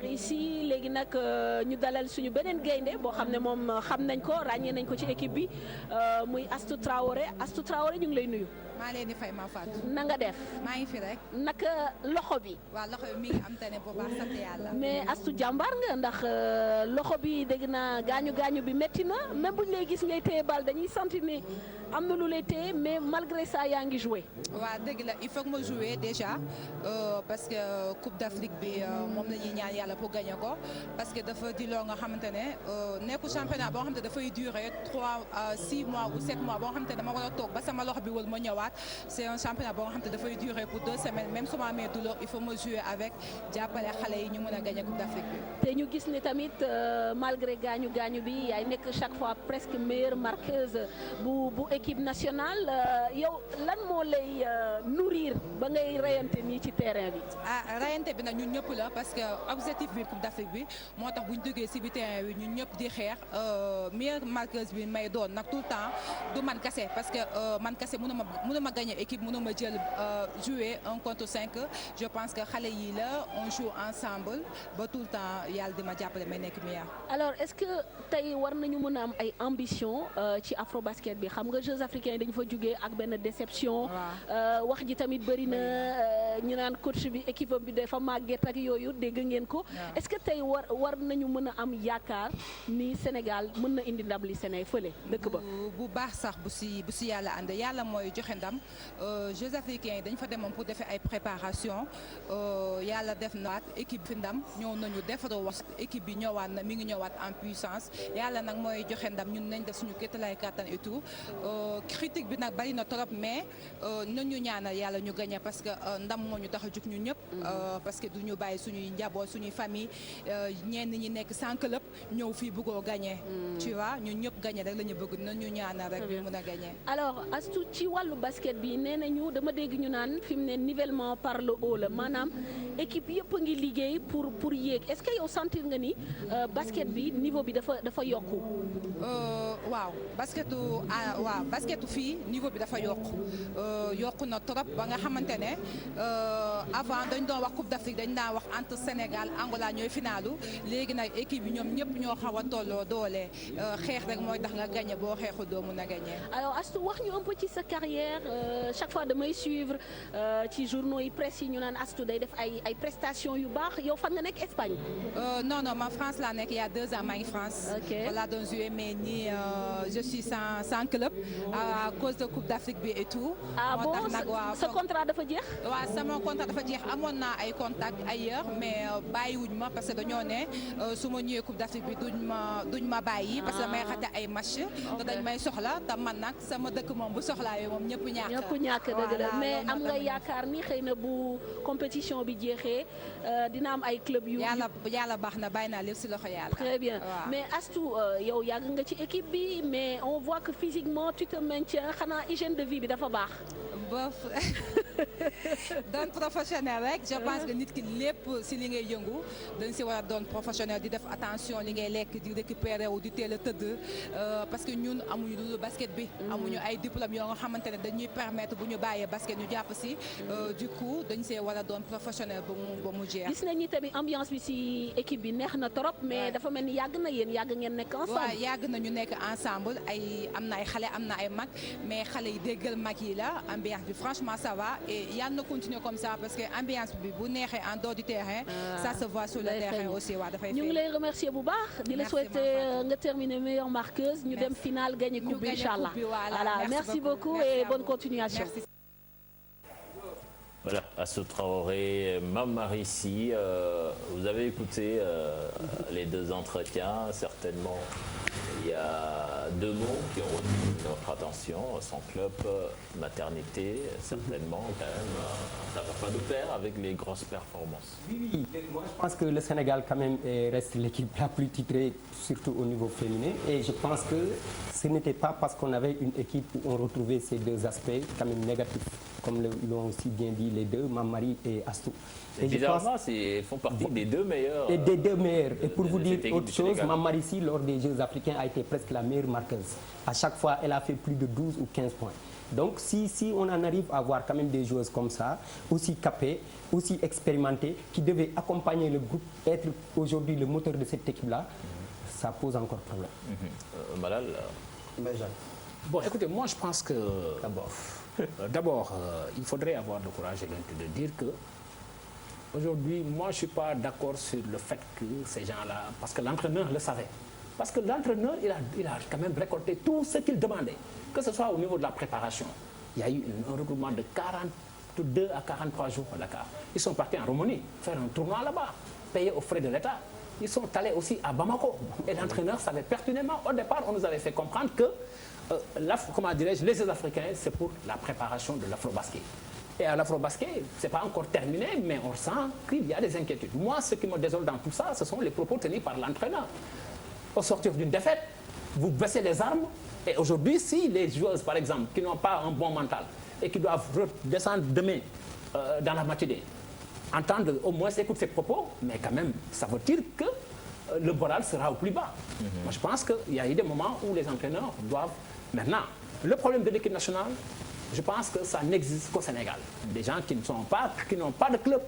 S7: ici léegi nag ñu dalal suñu beneen gaynde boo xam ne moom xam nañ ko ràññee nañ ko ci équipe bi muy Astou Traoré. Astou Traoré ñu ngi lay nuyu.
S9: maa leen di fay ma Fatou.
S7: na nga def.
S9: maa ngi fi rek.
S7: naka loxo bi.
S9: waaw loxo bi mi ngi am tane bu baax sant yàlla.
S7: mais Astou jàmbaar nga ndax loxo bi dégg naa gaañu bi métti na même buñ lay gis ngay téye bal dañuy sentir ni am na lu lay téye mais malgré ça yaa ngi joué.
S9: waaw dëgg la il faut que ma jouer déjà parce que Coupe d'Afrique bi moom la ñuy ñaan yàlla pour gagner ko parce que dafa di loo nga xamante ne nekku championnat boo xamante ne dafay durer 6 mois ou 7 mois boo xamante ne dama war a toog ba sama loxo bi wala ma ñëwaat c'est un championnat boo xamante ne dafay durer pour 2 semaines même su ma amee douleur il faut ma jouer avec jàppale xale yi ñu mën a gagner Coupe d'Afrique bi.
S7: te ñu gis ne tamit malgré gaañu bi yaay nekk chaque fois presque meilleure marqueuse bu équipe nationale yow lan moo lay nourrir ba ngay reyante nii ci terrain bi.
S9: ah reyante bi nag ñun ñëpp la parce que objectif bi Coupe d'Afrique bi moo tax bu ñu duggee si bi terrain bi ñun ñëpp di xeex meilleure marqueuse bi may doon nag tout le temps du man kese parce que man kese mënuma mënuma gagner équipe mënuma jël jouer 1 contre 5 je pense que xale yi la on joue ensemble ba tout le temps yàlla di ma jàppale may nekk meilleur.
S7: alors est-ce que tey war nañu mën a am ay ambition ci afrobasket bi xam nga Jeux africains yi dañu fa jugee ak benn déception. wax ji tamit bëri na ñu naan coach bi équipe bi dafa màgget ak yooyu dégg ngeen ko. est-ce que tey war nañu mën a am yaakaar ni Sénégal mën na indi ndam li Sénégal fële dëkk ba.
S9: bu baax sax bu si yàlla ànd yàlla mooy joxe ndam Jeux africains yi dañ fa demoon pour defee ay préparation yàlla def na équipe fi ndam ñëw nañu defaroo wax équipe bi ñëwaat na mi ngi ñëwaat en puissance yàlla nag mooy joxe ndam ñun nañ def suñu kéttalaay kàttan et tout critique bi nag bari na trop mais nañu ñaanal yàlla ñu gagné parce que ndam moo ñu tax a jug ñu ñëpp parce que du ñu bàyyi suñuy njaboot suñuy famille ñenn ñi nekk sans club ñëw fii bëggoo gagné tu vois ñun ñëpp gagné rek la ñu bëgg nañu ñaanal rek bi mën a gagné.
S7: alors Astou ci wàllu basket bi nee nañu dama dégg ñu naan fi mu ne nivellement par le haut la maanaam équipe yëpp a ngi liggéey pour yéeg est-ce que yow sentir nga ni basket bi niveau bi dafa yokku.
S9: waaw basketu fii niveau bi dafa yokku na trop ba nga xamante ne avant dañ doon wax Coupe d'Afrique dañ daan wax entre Sénégal Angola ñooy finalu léegi nag équipe yi ñoom ñëpp ñoo xaw a tolloo doole xeex rek mooy tax nga gagné boo xeexu doo mun a gagné.
S7: alors Astou wax ñu un peu ci sa carrière chaque fois damay suivre ci journaux yi presse yi ñu naan Astou day def ay prestations yu baax yow fan nga nekk Espagne.
S9: non man France laa nekk il y a 2 ans maa ngi France. voilà doon joué mais nii je suis sans club à cause de Coupe d'Afrique bi et tout.
S7: moo tax nag sa contrat dafa jeex.
S9: waaw sama contrat dafa jeex amoon naa ay contacts ailleurs mais bàyyiwuñ ma parce que dañoo ne su ma ñëwee Coupe d'Afrique bi duñ ma bàyyi. parce que damay xate ay match te dañ may soxla te man nag sama dëkk moom bu soxlaa moom ñëpp ñàkk
S7: dëgg la mais am nga yaakaar ni xëy na bu compétition bi jeexee dina am ay club yu.
S9: yàlla baax na bàyyi naa lépp si loxo yàlla.
S7: très bien mais Astou yow yàgg nga ci équipe bi mais on voit que physiquement tu te maintiens xanaa hygiène de vie bi dafa baax.
S9: doon professionnel rek je pense que nit ki lépp si li ngay yëngu dañ si war a doon professionnel di def attention li ngay lekk di récupérer wu di teel a tëdd parce que ñun amuñu lu basket bi. amuñu ay diplôme yoo nga xamante ne dañuy permettre bu ñu bàyyee basket ñu jàpp si du coup dañ see war a doon professionnel ba mu jeex.
S7: gis nañ ni tamit ambiance bi si équipe bi neex na trop mais dafa mel ni yàgg ngeen nekk ensemble.
S9: waaw yàgg na ñu nekk ensemble am na ay xale am na ay mag mais xale yi déggal mag yi la ambiance bi franchement ça va et yàlla na continuer comme ça parce que ambiance bi bu neexee en dehors du terrain. ça se voit sur le terrain aussi waaw dafay.
S7: ñu ngi lay remercier bu baax. di la souhaiter nga terminer meilleure marqueuse. ñu dem finale gagner coupe bi inchallah. voilà merci beaucoup et bonne continuation.
S1: Voilà, Astou Traoré, Mamarissi, vous avez écouté les 2 entretiens, certainement il y a 2 mots qui ont retenu notre attention, son club, maternité, certainement quand même, ça ne va pas de pair avec les grosses performances.
S5: Oui, moi je pense que le Sénégal quand même reste l'équipe la plus titrée, surtout au niveau féminin, et je pense que ce n'était pas parce qu'on avait une équipe où on retrouvait ces 2 aspects quand même négatifs. Comme l'ont aussi bien dit les 2, Mamari et Astou.
S1: Et bizarrement, ils font partie des 2 meilleurs.
S5: Et des 2 meilleurs. Et pour vous dire autre chose, Mamari ici, lors des Jeux africains, a été presque la meilleure marqueuse. À chaque fois, elle a fait plus de 12 ou 15 points. Donc, si on en arrive à avoir quand même des joueuses comme ça, aussi capées, aussi expérimentées, qui devaient accompagner le groupe, être aujourd'hui le moteur de cette équipe-là, ça pose encore problème.
S1: Malal.
S2: Bon, écoutez, moi je pense que d'abord, il faudrait avoir le courage de dire que aujourd'hui, moi je ne suis pas d'accord sur le fait que ces gens-là, parce que l'entraîneur le savait, parce que l'entraîneur il a quand même récolté tout ce qu'il demandait, que ce soit au niveau de la préparation. Il y a eu un regroupement de 42 à 43 jours à Dakar. Ils sont partis en Roumanie faire un tournoi là-bas, payé aux frais de l'État. Ils sont allés aussi à Bamako. Et l'entraîneur savait pertinemment, au départ, on nous avait fait comprendre que les Jeux africains, c'est pour la préparation de l'afro-basket. Et à l'afro-basket, ce n'est pas encore terminé, mais on sent qu'il y a des inquiétudes. Moi, ce qui me désole dans tout ça, ce sont les propos tenus par l'entraîneur. Au sortir d'une défaite, vous baissez les armes. Et aujourd'hui, si les joueuses, par exemple, qui n'ont pas un bon mental et qui doivent descendre demain dans la matinée, entendre au moins écouter ces propos, mais quand même, ça veut dire que le moral sera au plus bas. Moi, je pense qu'il y a eu des moments où les entraîneurs doivent... Maintenant, le problème de l'équipe nationale, je pense que ça n'existe qu'au Sénégal. Des gens qui n'ont pas de club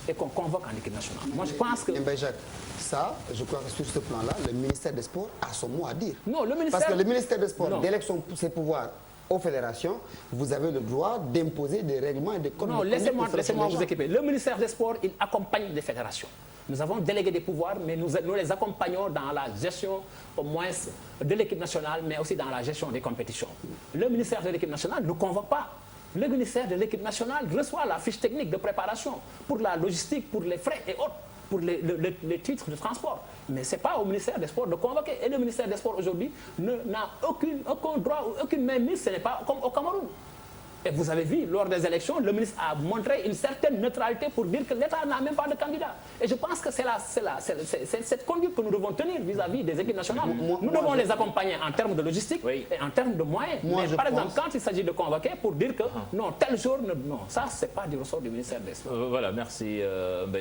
S2: et qu'on convoque en équipe nationale. Moi, je pense que...
S3: Ben Jacques, ça, je crois que sur ce plan-là, le ministère des Sports a son mot à dire.
S2: Non, le ministère...
S3: Parce que le ministère des Sports délègue ses pouvoirs aux fédérations. Vous avez le droit d'imposer des règlements et des codes.
S2: Non, laissez-moi vous équiper. Le ministère des Sports, il accompagne les fédérations. Nous avons délégué des pouvoirs, mais nous les accompagnons dans la gestion, au moins, de l'équipe nationale, mais aussi dans la gestion des compétitions. Le ministère de l'équipe nationale ne convoque pas. Le ministère de l'équipe nationale reçoit la fiche technique de préparation pour la logistique, pour les frais et autres, pour les titres de transport. Mais ce n'est pas au ministère des Sports de convoquer. Et le ministère des Sports aujourd'hui n'a aucun droit ou aucune mainmise, ce n'est pas comme au Cameroun. Et vous avez vu, lors des élections, le ministre a montré une certaine neutralité pour dire que l'État n'a même pas de candidat. Et je pense que c'est cette conduite que nous devons tenir vis-à-vis des équipes nationales. Nous devons les accompagner en termes de logistique et en termes de moyens. Mais par exemple, quand il s'agit de convoquer pour dire que non, tel jour, non, ça, ce n'est pas du ressort du ministère des Sports.
S1: Voilà, merci.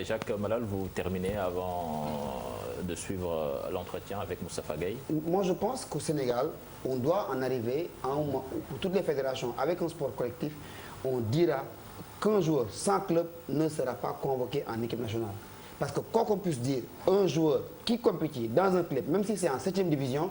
S1: Jacques Malal, vous terminez avant de suivre l'entretien avec Moustapha Gueye.
S3: Moi, je pense qu'au Sénégal, on doit en arriver à un moment où, pour toutes les fédérations, avec un sport collectif, on dira qu'un joueur sans club ne sera pas convoqué en équipe nationale. Parce que quoi qu'on puisse dire, un joueur qui compétit dans un club, même si c'est en 7e division,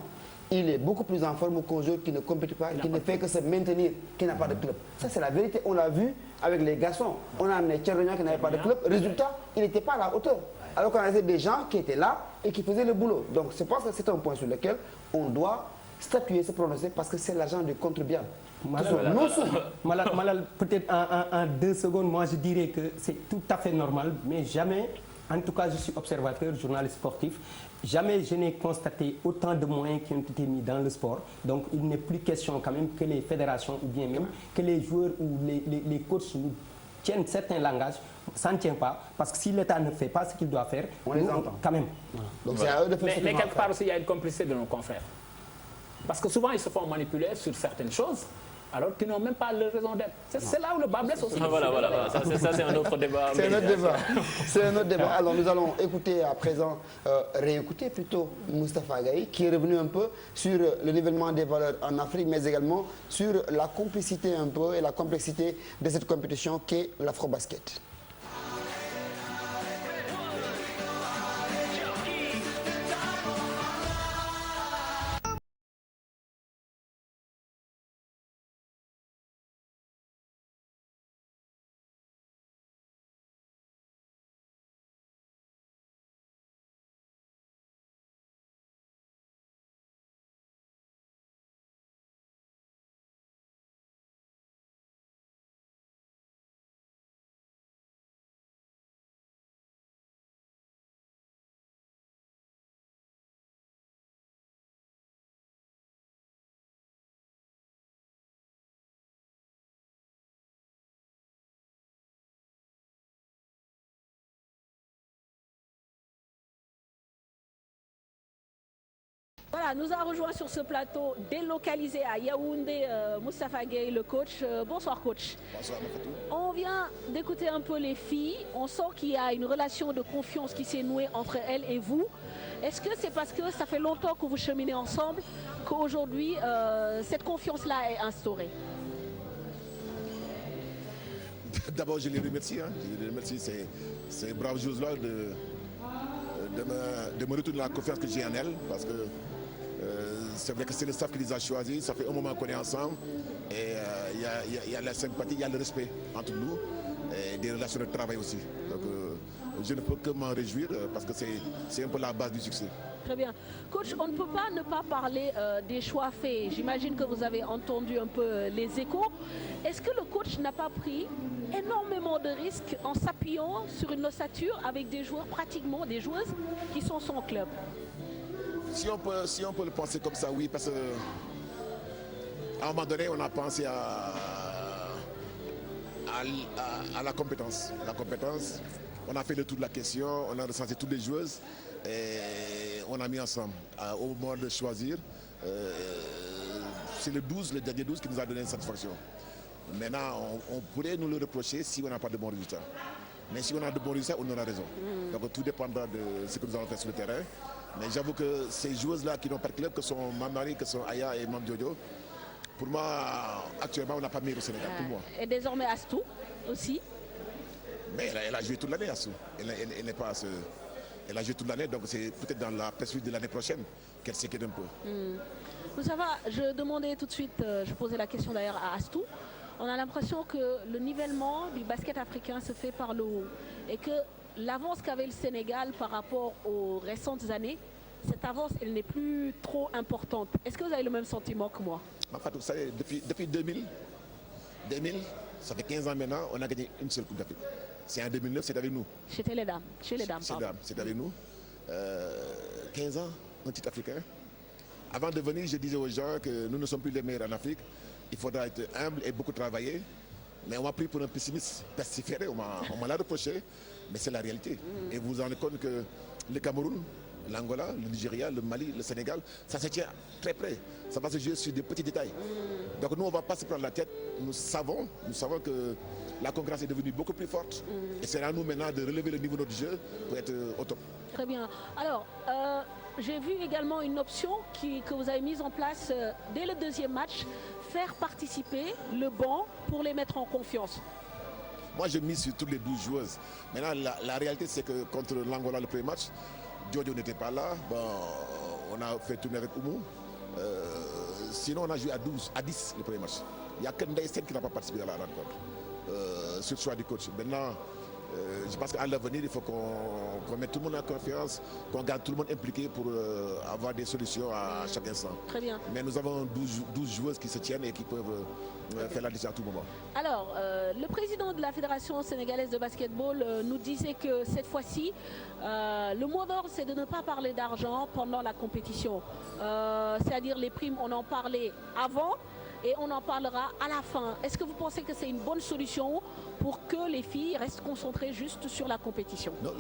S3: il est beaucoup plus en forme qu'un joueur qui ne compétit pas, qui ne fait que se maintenir, qui n'a pas de club. Ça, c'est la vérité. On l'a vu avec les garçons. On a amené Tcherognan qui n'avait pas de club. Résultat, il n'était pas à la hauteur. Alors qu'on avait des gens qui étaient là et qui faisaient le boulot. Donc, je pense que c'est un point sur lequel on doit statuer, se prononcer, parce que c'est l'argent du contribuable.
S5: Malal, peut-être en 2 secondes, moi je dirais que c'est tout à fait normal, mais jamais, en tout cas je suis observateur, journaliste sportif, jamais je n'ai constaté autant de moyens qui ont été mis dans le sport. Donc il n'est plus question quand même que les fédérations ou bien même que les joueurs ou les coachs nous tiennent certains langages. Ça ne tient pas, parce que si l'État ne fait pas ce qu'il doit faire,
S3: on les entend
S5: quand même.
S3: Donc c'est à eux de faire
S2: mais quelque part aussi, il y a une complicité de nos confrères. Parce que souvent, ils se font manipuler sur certaines choses, alors qu'ils n'ont même pas leur raison d'être. C'est là où le bas blesse aussi.
S1: Voilà. Ça, c'est un autre débat.
S3: C'est un autre débat. C'est un autre débat. Alors, nous allons écouter à présent, réécouter plutôt Moustapha Gueye, qui est revenu un peu sur le nivellement des valeurs en Afrique, mais également sur la complicité un peu et la complexité de cette compétition qu'est l'afro-basket.
S7: Voilà, nous a rejoint sur ce plateau délocalisé à Yaoundé, Moustapha Gueye, le coach. Bonsoir coach.
S6: Bonsoir Mafatou.
S7: On vient d'écouter un peu les filles. On sent qu'il y a une relation de confiance qui s'est nouée entre elles et vous. Est-ce que c'est parce que ça fait longtemps que vous cheminez ensemble qu'aujourd'hui cette confiance-là est instaurée?
S6: D'abord, je les remercie. Je les remercie ces braves joueuses-là de me retourner la confiance que j'ai en elles, parce que c'est vrai que c'est le staff qui les a choisis. Ça fait un moment qu'on est ensemble et il y a la sympathie, il y a le respect entre nous et des relations de travail aussi. Donc je ne peux que m'en réjouir parce que c'est un peu la base du succès.
S7: Très bien. Coach, on ne peut pas ne pas parler des choix faits. J'imagine que vous avez entendu un peu les échos. Est-ce que le coach n'a pas pris énormément de risques en s'appuyant sur une ossature avec des joueurs, pratiquement des joueuses qui sont son club?
S6: Si on peut le penser comme ça, oui, parce qu'à un moment donné, on a pensé à la compétence. La compétence, on a fait le tour de la question, on a recensé toutes les joueuses et on a mis ensemble. Au moment de choisir, c'est le dernier 12 qui nous a donné une satisfaction. Maintenant, on pourrait nous le reprocher si on n'a pas de bons résultats. Mais si on a de bons résultats, on aura raison. Donc tout dépendra de ce que nous allons faire sur le terrain. Mais j'avoue que ces joueuses-là qui n'ont pas de club, que sont Mamari, que sont Aya et Mam Jojo, Pour moi, actuellement, on n'a pas meilleur au Sénégal, pour moi.
S7: Et désormais Astou aussi.
S6: Mais elle a joué toute l'année, Assou. Elle n'est pas elle a joué toute l'année, donc c'est peut-être dans la perspective de l'année prochaine qu'elle s'inquiète un peu.
S7: Vous savez, je demandais tout de suite, je posais la question d'ailleurs à Astou. On a l'impression que le nivellement du basket africain se fait par le haut et que l'avance qu'avait le Sénégal par rapport aux récentes années, cette avance, elle n'est plus trop importante. Est-ce que vous avez le même sentiment que moi?
S6: Fatou, vous savez, depuis 2000, ça fait 15 ans maintenant, on a gagné une seule Coupe d'Afrique. C'est en 2009, c'est avec nous.
S7: Chez les dames.
S6: C'est avec nous. 15 ans, un titre africain. Avant de venir, je disais aux gens que nous ne sommes plus les meilleurs en Afrique. Il faudra être humble et beaucoup travailler. Mais on m'a pris pour un pessimiste pestiféré, on m'a l'a reproché. Mais c'est la réalité. Et vous vous rendez compte que le Cameroun, l'Angola, le Nigeria, le Mali, le Sénégal, ça se tient très près. Ça va se jouer sur des petits détails. Donc nous, on ne va pas se prendre la tête. Nous savons que la concurrence est devenue beaucoup plus forte. Et c'est à nous maintenant de relever le niveau de notre jeu pour être au top.
S7: Très bien. Alors, j'ai vu également une option que vous avez mise en place dès le deuxième match, faire participer le banc pour les mettre en confiance.
S6: Moi, je mise sur toutes les 12 joueuses. Maintenant, la réalité, c'est que contre l'Angola, le premier match, Jojo n'était pas là. Bon, on a fait tourner avec Oumou. Sinon, on a joué à 10 le premier match. Il n'y a que Ndaïsen qui n'a pas participé à la rencontre, sur le choix du coach. Maintenant, je pense qu'à l'avenir, il faut qu'on mette tout le monde en confiance, qu'on garde tout le monde impliqué pour avoir des solutions à chaque instant.
S7: Très bien.
S6: Mais nous avons 12 joueuses qui se tiennent et qui peuvent faire la décision à tout moment.
S7: Alors, le président de la Fédération sénégalaise de basketball nous disait que cette fois-ci, le mot d'ordre, c'est de ne pas parler d'argent pendant la compétition. C'est-à-dire les primes, on en parlait avant et on en parlera à la fin. Est-ce que vous pensez que c'est une bonne solution pour que les filles restent concentrées juste sur la compétition?
S6: Non,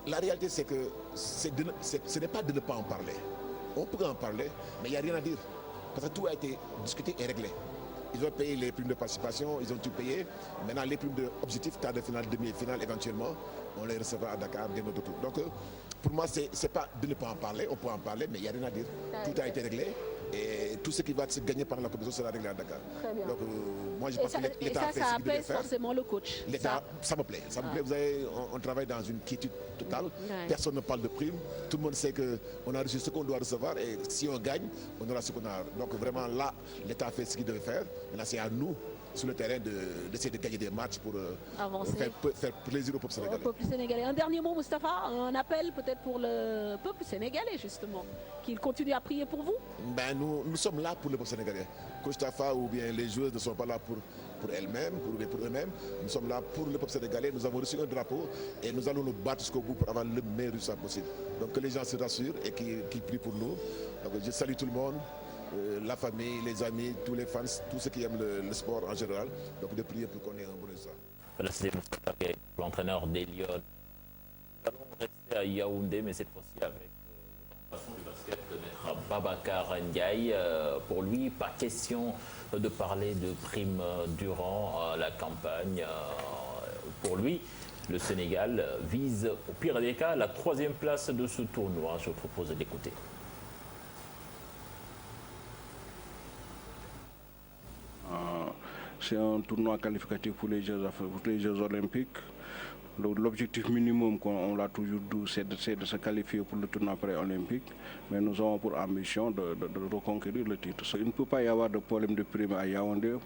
S6: la réalité, c'est que ce n'est pas de ne pas en parler. On peut en parler, mais il n'y a rien à dire. Parce que tout a été discuté et réglé. Ils ont payé les primes de participation, ils ont tout payé. Maintenant, les primes d'objectif, quart de finale, demi-finale, éventuellement, on les recevra à Dakar dès notre tour. Donc, pour moi, ce n'est pas de ne pas en parler. On peut en parler, mais il n'y a rien à dire. Tout a été réglé. Et tout ce qui va se gagner par la compétition sera réglé à Dakar.
S7: Très bien.
S6: Donc, moi, je pense que l'État a fait ce qu'il devait faire.
S7: Forcément le coach.
S6: L'État, ça me plaît. Ça me plaît. Vous savez, on travaille dans une quiétude totale. Personne ne parle de primes. Tout le monde sait qu'on a reçu ce qu'on doit recevoir. Et si on gagne, on aura ce qu'on a. Donc, vraiment, là, l'État a fait ce qu'il devait faire. Maintenant, c'est à nous, sur le terrain, d'essayer de gagner des matchs pour faire plaisir au peuple sénégalais.
S7: Au peuple sénégalais. Un dernier mot, Moustapha, un appel peut-être pour le peuple sénégalais, justement, qu'il continue à prier pour vous.
S6: Ben, nous sommes là pour le peuple sénégalais. Moustapha ou bien les joueuses ne sont pas là pour elles-mêmes, pour eux-mêmes. Nous sommes là pour le peuple sénégalais. Nous avons reçu un drapeau et nous allons nous battre jusqu'au bout pour avoir le meilleur résultat possible. Donc que les gens se rassurent et qu'ils prient pour nous. Donc, je salue tout le monde. La famille, les amis, tous les fans, tous ceux qui aiment le sport en général. Donc de prier pour qu'on ait un bon résultat.
S1: Voilà, c'est Moustapha Gueye, l'entraîneur des Lions. Nous allons rester à Yaoundé, mais cette fois-ci avec le patron du basket de Maître Babacar Ndiaye. Pour lui, pas question de parler de primes durant la campagne. Pour lui, le Sénégal vise, au pire des cas, la 3e place de ce tournoi. Je vous propose d'écouter.
S10: C'est un tournoi qualificatif pour les Jeux olympiques. L'objectif minimum, on l'a toujours dit, c'est de se qualifier pour le tournoi pré-olympique. Mais nous avons pour ambition de reconquérir le titre. Il ne peut pas y avoir de problème de prime à Yaoundé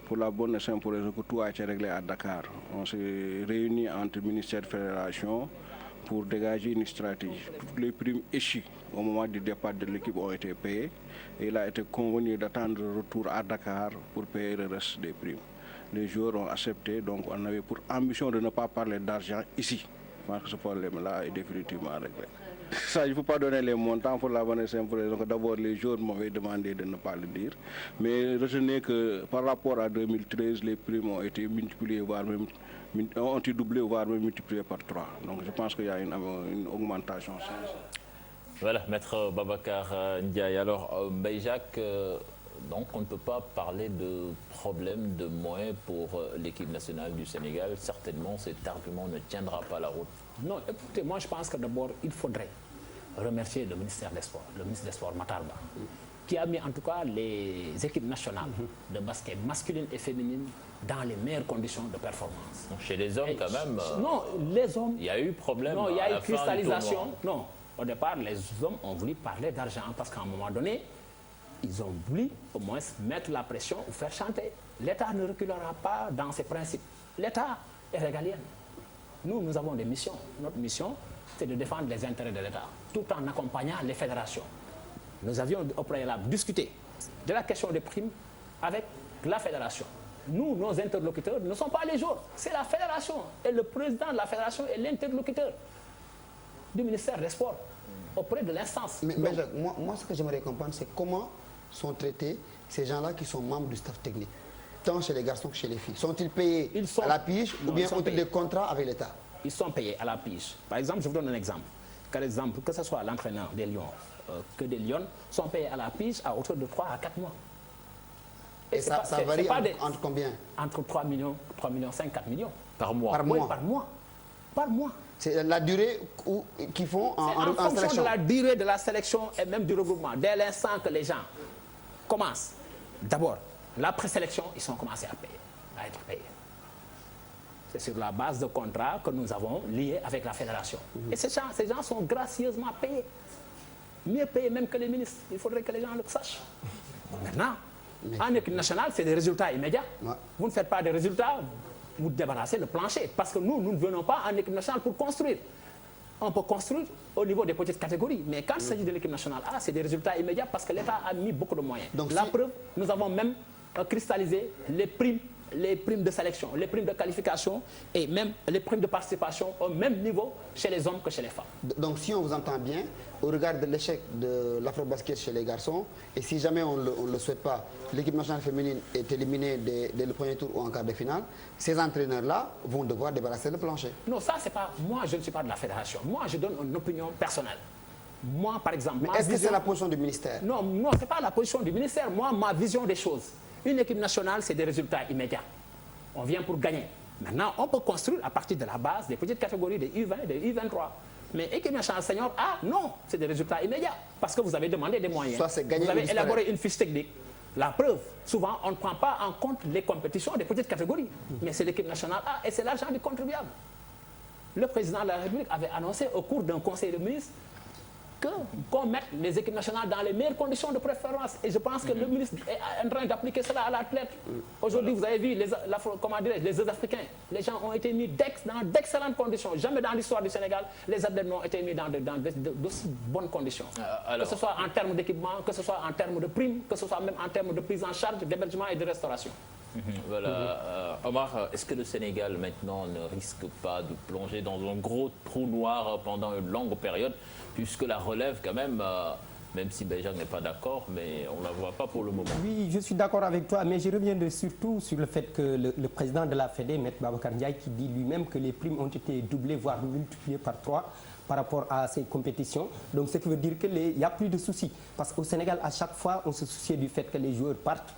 S10: pour la bonne et simple raison que tout a été réglé à Dakar. On s'est réunis entre ministère et fédération pour dégager une stratégie. Toutes les primes échues au moment du départ de l'équipe ont été payées et il a été convenu d'attendre le retour à Dakar pour payer le reste des primes. Les joueurs ont accepté, donc on avait pour ambition de ne pas parler d'argent ici. Je pense que ce problème-là est définitivement réglé. Ça, il ne faut pas donner les montants pour la bonne et simple raison que d'abord les joueurs m'avaient demandé de ne pas le dire. Mais retenez que par rapport à 2013, les primes ont été multipliées, voire même ont été doublées, voire même multipliées par 3. Donc je pense qu'il y a une augmentation.
S1: Voilà, Maître Babacar Ndiaye. Alors, Mbaye-Jacques, donc on ne peut pas parler de problème de moyens pour l'équipe nationale du Sénégal. Certainement, cet argument ne tiendra pas la route.
S2: Non, écoutez, moi je pense que d'abord, il faudrait remercier le ministère des Sports, le ministre des Sports, Matar Ba, qui a mis en tout cas les équipes nationales de basket masculines et féminines dans les meilleures conditions de performance.
S1: Chez les hommes, quand même.
S2: Non, les hommes.
S1: Il y a eu problème.
S2: Non, il y a
S1: à
S2: eu
S1: la fin du
S2: cristallisation.
S1: tournoi.
S2: Non, au départ, les hommes ont voulu parler d'argent parce qu'à un moment donné, ils ont voulu au moins mettre la pression ou faire chanter. L'État ne reculera pas dans ses principes. L'État est régalien. Nous avons des missions. Notre mission, c'est de défendre les intérêts de l'État, tout en accompagnant les fédérations. Nous avions au préalable discuté de la question des primes avec la fédération. Nous, nos interlocuteurs ne sont pas les joueurs, c'est la fédération. Et le président de la fédération est l'interlocuteur du ministère des Sports auprès de l'instance.
S3: Mais Jacques, moi, ce que j'aimerais comprendre, c'est comment sont traités ces gens-là qui sont membres du staff technique, tant chez les garçons que chez les filles. Sont-ils payés à la pige ou bien ont-ils des contrats avec l'État?
S2: Ils sont payés à la pige. Par exemple, je vous donne un exemple. Par exemple, que ce soit l'entraîneur des Lions, que des Lions sont payés à la pige à hauteur de 3 à 4 mois.
S3: Et ça varie entre combien?
S2: Entre 3 millions, 5, 4 millions.
S1: Par mois.
S3: Par mois.
S2: Oui, par mois. Par mois.
S3: C'est la durée qu'ils font en
S2: fonction
S3: sélection.
S2: de la durée de la sélection et même du regroupement. Dès l'instant que les gens commencent, d'abord, la présélection, ils sont commencés à être payés. C'est sur la base de contrats que nous avons liés avec la fédération. Et ces gens sont gracieusement payés. Mieux payés même que les ministres. Il faudrait que les gens le sachent. Maintenant, en équipe nationale, c'est des résultats immédiats.
S3: Ouais.
S2: Vous ne faites pas des résultats, vous débarrassez le plancher. Parce que nous ne venons pas en équipe nationale pour construire. On peut construire au niveau des petites catégories. Mais quand il s'agit de l'équipe nationale A, c'est des résultats immédiats parce que l'État a mis beaucoup de moyens.
S3: Donc,
S2: la preuve, nous avons même cristallisé les primes de sélection, les primes de qualification et même les primes de participation au même niveau chez les hommes que chez les femmes.
S3: Donc si on vous entend bien, au regard de l'échec de l'afro-basket chez les garçons, et si jamais on ne le souhaite pas, l'équipe nationale féminine est éliminée dès le premier tour ou en quart de finale, ces entraîneurs-là vont devoir débarrasser le plancher.
S2: Non, ça c'est pas... Moi, je ne suis pas de la fédération. Moi, je donne une opinion personnelle. Moi, par exemple...
S3: Mais est-ce que c'est la position du ministère?
S2: Non, ce n'est pas la position du ministère. Moi, ma vision des choses. Une équipe nationale, c'est des résultats immédiats. On vient pour gagner. Maintenant, on peut construire à partir de la base des petites catégories, des U20, des U23. Mais équipe nationale senior, non, c'est des résultats immédiats. Parce que vous avez demandé des moyens.
S3: Soit c'est gagner,
S2: vous avez élaboré une fiche technique. La preuve, souvent, on ne prend pas en compte les compétitions des petites catégories. Mais c'est l'équipe nationale A et c'est l'argent du contribuable. Le président de la République avait annoncé au cours d'un conseil de ministres qu'on mette les équipes nationales dans les meilleures conditions de préférence. Et je pense que le ministre est en train d'appliquer cela à la lettre. Aujourd'hui, vous avez vu les Jeux africains. Les gens ont été mis dans d'excellentes conditions. Jamais dans l'histoire du Sénégal, les athlètes n'ont été mis dans d'aussi bonnes conditions. Que ce soit en termes d'équipement, que ce soit en termes de primes, que ce soit même en termes de prise en charge, d'hébergement et de restauration.
S1: Voilà. Omar, est-ce que le Sénégal maintenant ne risque pas de plonger dans un gros trou noir pendant une longue période, puisque la relève quand même si Béjac n'est pas d'accord, mais on ne la voit pas pour le moment.
S5: Oui, je suis d'accord avec toi, mais je reviendrai surtout sur le fait que le président de la Fédé, M. Babacar Ndiaye, qui dit lui-même que les primes ont été doublées, voire multipliées par 3 par rapport à ces compétitions. Donc, ce qui veut dire qu'il n'y a plus de soucis. Parce qu'au Sénégal, à chaque fois, on se souciait du fait que les joueurs partent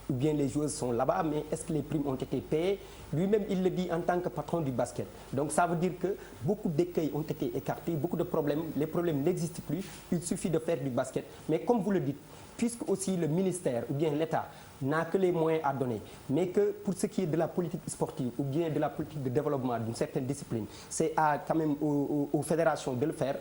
S5: ou bien les joueurs sont là-bas, mais est-ce que les primes ont été payées? Lui-même, il le dit en tant que patron du basket. Donc ça veut dire que beaucoup d'écueils ont été écartés, beaucoup de problèmes, les problèmes n'existent plus, il suffit de faire du basket. Mais comme vous le dites, puisque aussi le ministère ou bien l'État n'a que les moyens à donner, mais que pour ce qui est de la politique sportive ou bien de la politique de développement d'une certaine discipline, c'est quand même aux fédérations de le faire,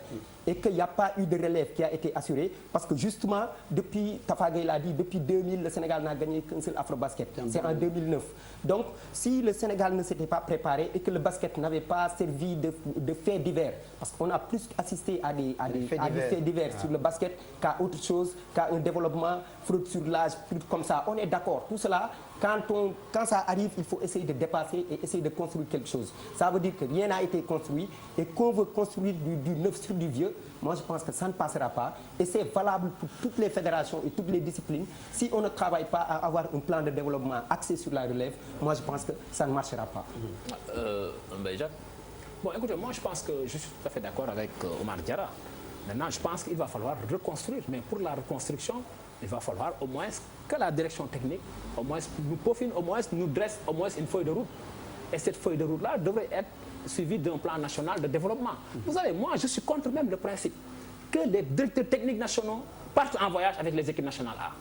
S5: et qu'il n'y a pas eu de relève qui a été assuré, parce que justement, depuis, Tafa Gueye l'a dit, depuis 2000, le Sénégal n'a gagné qu'un seul Afro-Basket. C'est en 2009. Donc, si le Sénégal ne s'était pas préparé et que le basket n'avait pas servi de fait divers, parce qu'on a plus assisté à des faits divers sur le basket qu'à autre chose, qu'à un développement, fraude sur l'âge, comme ça. On est d'accord. Tout cela, quand ça arrive, il faut essayer de dépasser et essayer de construire quelque chose. Ça veut dire que rien n'a été construit et qu'on veut construire du neuf sur du vieux. Moi, je pense que ça ne passera pas. Et c'est valable pour toutes les fédérations et toutes les disciplines. Si on ne travaille pas à avoir un plan de développement axé sur la relève, moi, je pense que ça ne marchera pas.
S1: Jacques?
S2: Bon, écoutez, moi, je pense que je suis tout à fait d'accord avec Omar Diarra. Maintenant, je pense qu'il va falloir reconstruire. Mais pour la reconstruction, il va falloir au moins que la direction technique au moins nous peaufine, au moins nous dresse au moins une feuille de route. Et cette feuille de route-là devrait être suivie d'un plan national de développement. Vous savez, moi, je suis contre même le principe que les directeurs techniques nationaux partent en voyage avec les équipes nationales A.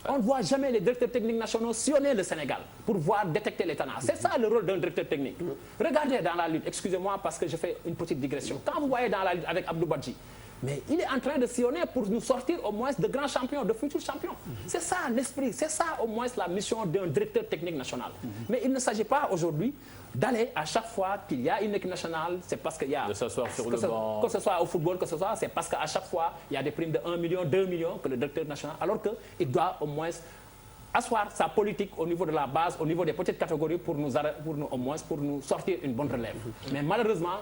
S2: On ne voit jamais les directeurs techniques nationaux sillonner le Sénégal pour voir détecter les tenants. C'est ça le rôle d'un directeur technique. Regardez dans la lutte, excusez-moi parce que je fais une petite digression. Quand vous voyez dans la lutte avec Abdou Badji, mais il est en train de sillonner pour nous sortir au moins de grands champions, de futurs champions. C'est ça l'esprit, c'est ça au moins la mission d'un directeur technique national. Mais il ne s'agit pas aujourd'hui d'aller à chaque fois qu'il y a une équipe nationale, c'est parce qu'il y a...
S1: De s'asseoir sur le banc.
S2: Que ce soit au football, que ce soit, c'est parce qu'à chaque fois, il y a des primes de 1 million, 2 millions que le directeur national, alors qu'il doit au moins asseoir sa politique au niveau de la base, au niveau des petites catégories pour nous sortir une bonne relève. Mais malheureusement,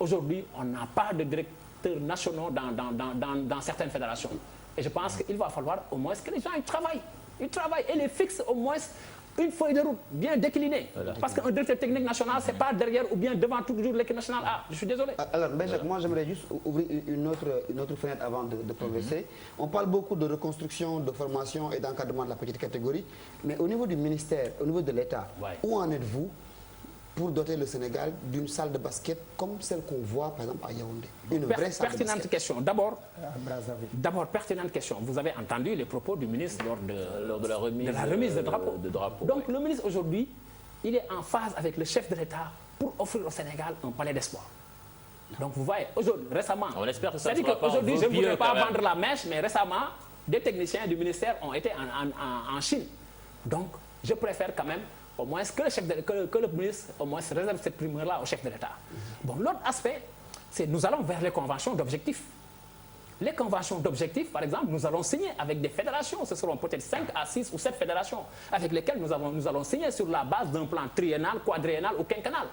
S2: aujourd'hui, on n'a pas de directeur nationaux dans certaines fédérations. Et je pense qu'il va falloir au moins que les gens ils travaillent et les fixent au moins une feuille de route bien déclinée. Voilà. Parce qu'un directeur technique national, c'est pas derrière ou bien devant toujours l'équipe nationale. Ah, je suis désolé.
S3: Alors, Benjac, moi j'aimerais juste ouvrir une autre fenêtre avant de progresser. On parle beaucoup de reconstruction, de formation et d'encadrement de la petite catégorie. Mais au niveau du ministère, au niveau de l'État, où en êtes-vous pour doter le Sénégal d'une salle de basket comme celle qu'on voit par exemple à Yaoundé? Une vraie salle de basket.
S2: Pertinente question. D'abord, pertinente question. Vous avez entendu les propos du ministre lors de la remise de drapeau. Donc le ministre aujourd'hui, il est en phase avec le chef de l'État pour offrir au Sénégal un palais d'espoir. Donc vous voyez, aujourd'hui, récemment,
S1: on espère que ça ne
S2: sera pas aujourd'hui, je ne voudrais pas vendre la mèche, mais récemment, des techniciens du ministère ont été en Chine. Donc je préfère quand même au moins que le ministre au moins réserve cette primeur-là au chef de l'État. Bon, l'autre aspect, c'est nous allons vers les conventions d'objectifs. Les conventions d'objectifs, par exemple, nous allons signer avec des fédérations. Ce seront peut-être 5 à 6 ou 7 fédérations avec lesquelles nous allons signer sur la base d'un plan triennal, quadriennal ou quinquennal.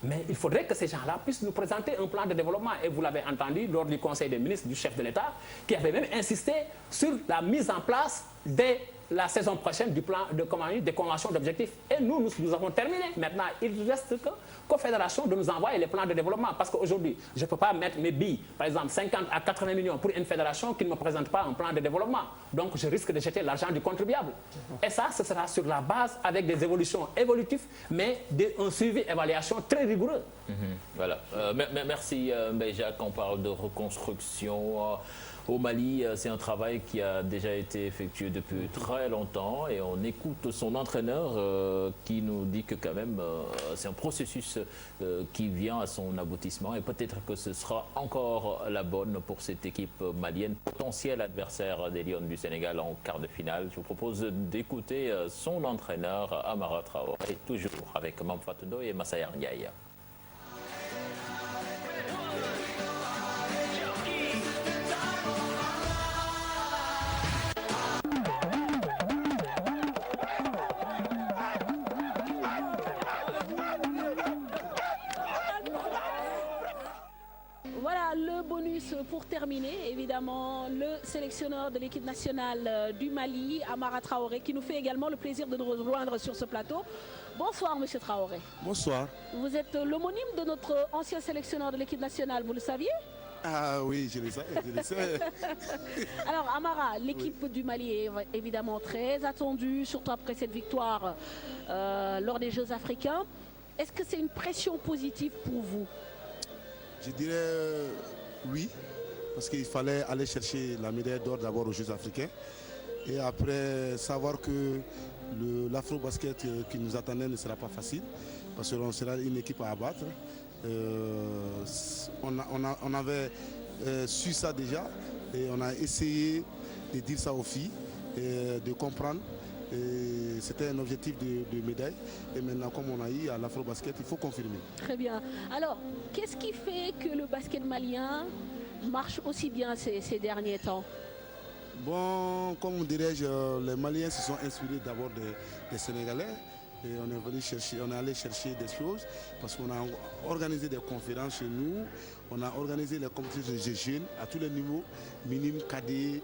S2: Mais il faudrait que ces gens-là puissent nous présenter un plan de développement. Et vous l'avez entendu lors du Conseil des ministres du chef de l'État, qui avait même insisté sur la mise en place dès la saison prochaine du plan des conventions d'objectifs. Et nous avons terminé. Maintenant, il reste qu'aux fédérations de nous envoyer les plans de développement. Parce qu'aujourd'hui, je ne peux pas mettre mes billes, par exemple 50 à 80 millions pour une fédération qui ne me présente pas un plan de développement. Donc, je risque de jeter l'argent du contribuable. Et ça, ce sera sur la base avec des évolutions évolutives, mais un suivi, évaluation très rigoureux.
S1: Voilà. Merci, Benjac. On parle de reconstruction. Au Mali, c'est un travail qui a déjà été effectué depuis très longtemps et on écoute son entraîneur qui nous dit que quand même c'est un processus qui vient à son aboutissement et peut-être que ce sera encore la bonne pour cette équipe malienne, potentiel adversaire des Lions du Sénégal en quart de finale. Je vous propose d'écouter son entraîneur Amara Traoré, toujours avec Mamfatou Ndoye et Massaya Ndiaye.
S7: Pour terminer, évidemment, le sélectionneur de l'équipe nationale du Mali, Amara Traoré, qui nous fait également le plaisir de nous rejoindre sur ce plateau. Bonsoir, monsieur Traoré.
S11: Bonsoir.
S7: Vous êtes l'homonyme de notre ancien sélectionneur de l'équipe nationale, vous le saviez?
S11: Ah oui, je le sais.
S7: Alors, Amara, l'équipe du Mali est évidemment très attendue, surtout après cette victoire lors des Jeux africains. Est-ce que c'est une pression positive pour vous?
S11: Je dirais oui, parce qu'il fallait aller chercher la médaille d'or d'abord aux Jeux africains et après savoir que l'afro-basket qui nous attendait ne sera pas facile parce qu'on sera une équipe à abattre. On avait su ça déjà et on a essayé de dire ça aux filles, et de comprendre. C'était un objectif de médaille et maintenant comme on a eu à l'afro-basket, il faut confirmer.
S7: Très bien. Alors, qu'est-ce qui fait que le basket malien marche aussi bien ces derniers temps?
S11: Bon, comme dirais-je, les Maliens se sont inspirés d'abord des Sénégalais et on est allé chercher des choses parce qu'on a organisé des conférences chez nous, on a organisé les compétitions de jeunes à tous les niveaux, minimes, cadets,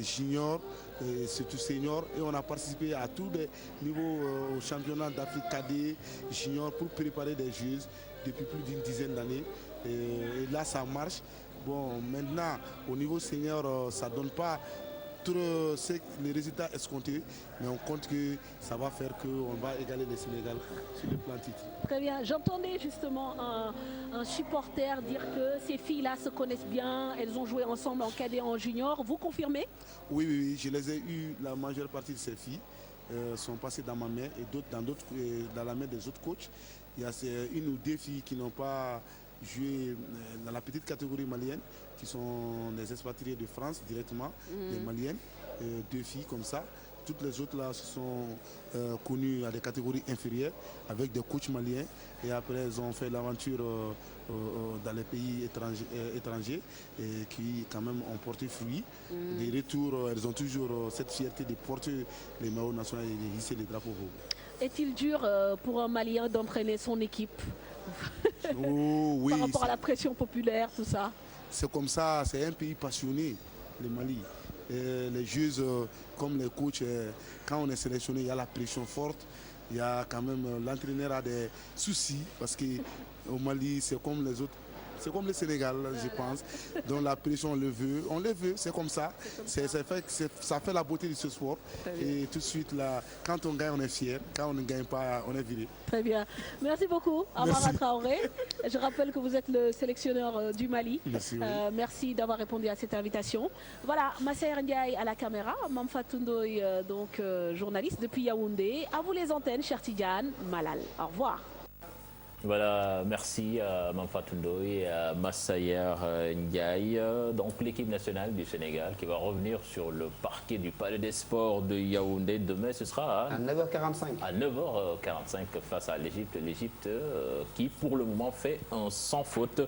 S11: juniors, et surtout seniors, et on a participé à tous les niveaux au championnat d'Afrique cadet, junior pour préparer des Jeux depuis plus d'une dizaine d'années et là ça marche. Bon, maintenant au niveau senior ça ne donne pas outre les résultats escomptés, mais on compte que ça va faire qu'on va égaler les Sénégal sur le plan titre.
S7: Très bien. J'entendais justement un supporter dire que ces filles-là se connaissent bien, elles ont joué ensemble en cadet et en junior. Vous confirmez?
S11: Oui, oui, oui, je les ai eues, la majeure partie de ces filles sont passées dans ma main et d'autres dans la main des autres coachs. Il y a une ou deux filles qui n'ont pas joué dans la petite catégorie malienne, qui sont des expatriés de France directement, des maliennes, deux filles comme ça. Toutes les autres là se sont connues à des catégories inférieures avec des coachs maliens et après elles ont fait l'aventure dans les pays étrangers et qui quand même ont porté fruit. Des retours, elles ont toujours cette fierté de porter les maillots nationaux et de hisser les drapeaux hauts.
S7: Est-il dur pour un Malien d'entraîner son équipe
S11: Oui,
S7: par rapport à la pression populaire, tout ça?
S11: C'est comme ça, c'est un pays passionné, le Mali. Et les joueuses comme les coachs, quand on est sélectionné, il y a la pression forte. Il y a quand même, l'entraîneur a des soucis parce qu'au Mali, c'est comme les autres. C'est comme le Sénégal, je pense. Donc la pression, on le veut, c'est comme ça. Ça fait la beauté de ce sport. Et tout de suite, là, quand on gagne, on est fier. Quand on ne gagne pas, on est viré.
S7: Très bien. Merci beaucoup, Amara Traoré. Je rappelle que vous êtes le sélectionneur du Mali.
S11: Merci, oui.
S7: Merci d'avoir répondu à cette invitation. Voilà, Massaer Ndiaye à la caméra, Mamfatou Ndoye, donc journaliste depuis Yaoundé. À vous les antennes, cher Tidiane, Malal. Au revoir.
S1: Voilà, merci à Mamfatou Ndoye et à Massaer Ndiaye. Donc l'équipe nationale du Sénégal qui va revenir sur le parquet du Palais des Sports de Yaoundé. Demain, ce sera
S3: à 9h45.
S1: À 9h45 face à l'Égypte. L'Égypte qui, pour le moment, fait un sans faute.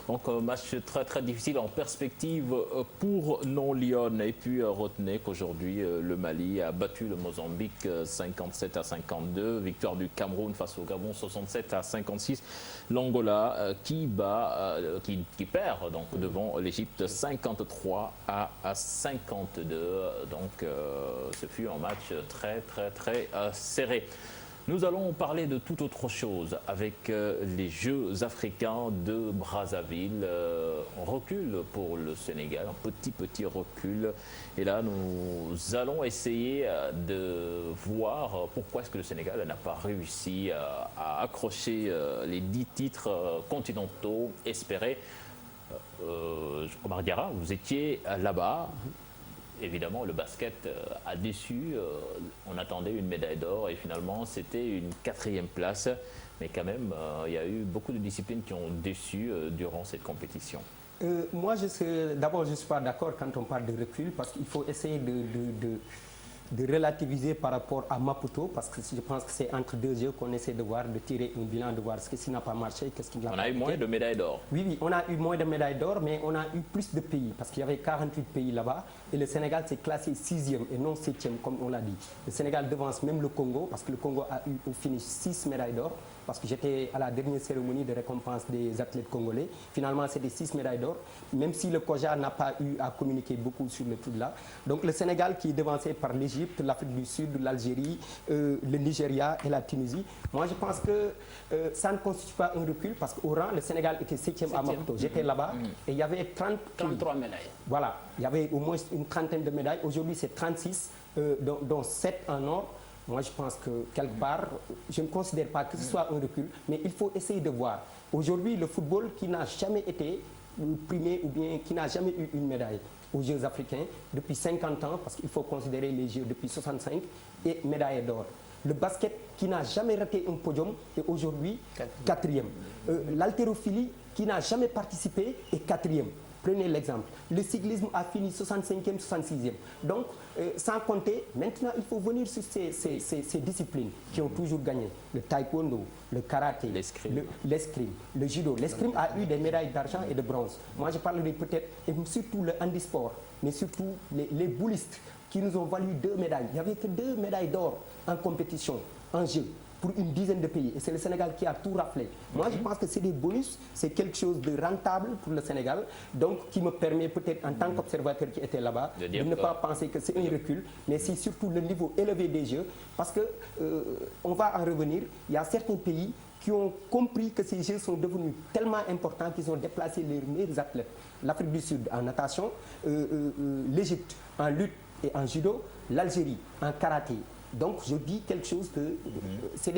S1: Donc un match très très difficile en perspective pour non-Lyon. Et puis retenez qu'aujourd'hui, le Mali a battu le Mozambique 57-52. Victoire du Cameroun face au Gabon 67-56. L'Angola qui perd donc devant l'Égypte 53-52. Donc ce fut un match très très très serré. Nous allons parler de toute autre chose avec les Jeux africains de Brazzaville. On recule pour le Sénégal, un petit recul. Et là, nous allons essayer de voir pourquoi est-ce que le Sénégal n'a pas réussi à accrocher les 10 titres continentaux espérés. Omar Diarra, vous étiez là-bas. Évidemment, le basket a déçu. On attendait une médaille d'or et finalement, c'était une 4e place. Mais quand même, il y a eu beaucoup de disciplines qui ont déçu durant cette compétition.
S5: Moi, d'abord, je ne suis pas d'accord quand on parle de recul parce qu'il faut essayer de relativiser par rapport à Maputo parce que je pense que c'est entre deux jeux qu'on essaie de voir, de tirer un bilan, de voir ce qui n'a pas marché, qu'est-ce qui n'a pas marché.
S1: On a eu moins de médailles d'or.
S5: Oui, on a eu moins de médailles d'or, mais on a eu plus de pays parce qu'il y avait 48 pays là-bas et le Sénégal s'est classé 6e et non 7e comme on l'a dit. Le Sénégal devance même le Congo parce que le Congo a eu au finish 6 médailles d'or. Parce que j'étais à la dernière cérémonie de récompense des athlètes congolais. Finalement, c'était 6 médailles d'or, même si le COJA n'a pas eu à communiquer beaucoup sur le truc là. Donc le Sénégal qui est devancé par l'Égypte, l'Afrique du Sud, l'Algérie, le Nigeria et la Tunisie. Moi, je pense que ça ne constitue pas un recul parce qu'au rang, le Sénégal était 7e à Maputo. J'étais là-bas et il y avait
S2: 33 médailles.
S5: Voilà, il y avait au moins une trentaine de médailles. Aujourd'hui, c'est 36, dont 7 en or. Moi, je pense que quelque part, je ne considère pas que ce soit un recul, mais il faut essayer de voir. Aujourd'hui, le football qui n'a jamais été primé ou bien qui n'a jamais eu une médaille aux Jeux africains depuis 50 ans, parce qu'il faut considérer les Jeux depuis 65, et médaille d'or. Le basket qui n'a jamais raté un podium est aujourd'hui 4e. L'haltérophilie qui n'a jamais participé est 4e. Prenez l'exemple. Le cyclisme a fini 65e, 66e. Donc, sans compter, maintenant, il faut venir sur ces disciplines qui ont toujours gagné. Le taekwondo, le karaté, l'escrime, le judo. L'escrime a eu des médailles d'argent et de bronze. Moi, je parlerai peut-être, et surtout le handisport, mais surtout les boulistes qui nous ont valu 2 médailles. Il n'y avait que 2 médailles d'or en compétition, en jeu, pour une dizaine de pays. Et c'est le Sénégal qui a tout raflé. Moi, je pense que c'est des bonus, c'est quelque chose de rentable pour le Sénégal, donc qui me permet peut-être, en tant qu'observateur qui était là-bas, de ne pas penser que c'est un recul, mais c'est surtout le niveau élevé des Jeux, parce que on va en revenir, il y a certains pays qui ont compris que ces Jeux sont devenus tellement importants qu'ils ont déplacé les meilleurs athlètes. L'Afrique du Sud en natation, l'Égypte en lutte et en judo, l'Algérie en karaté. Donc je dis quelque chose que c'est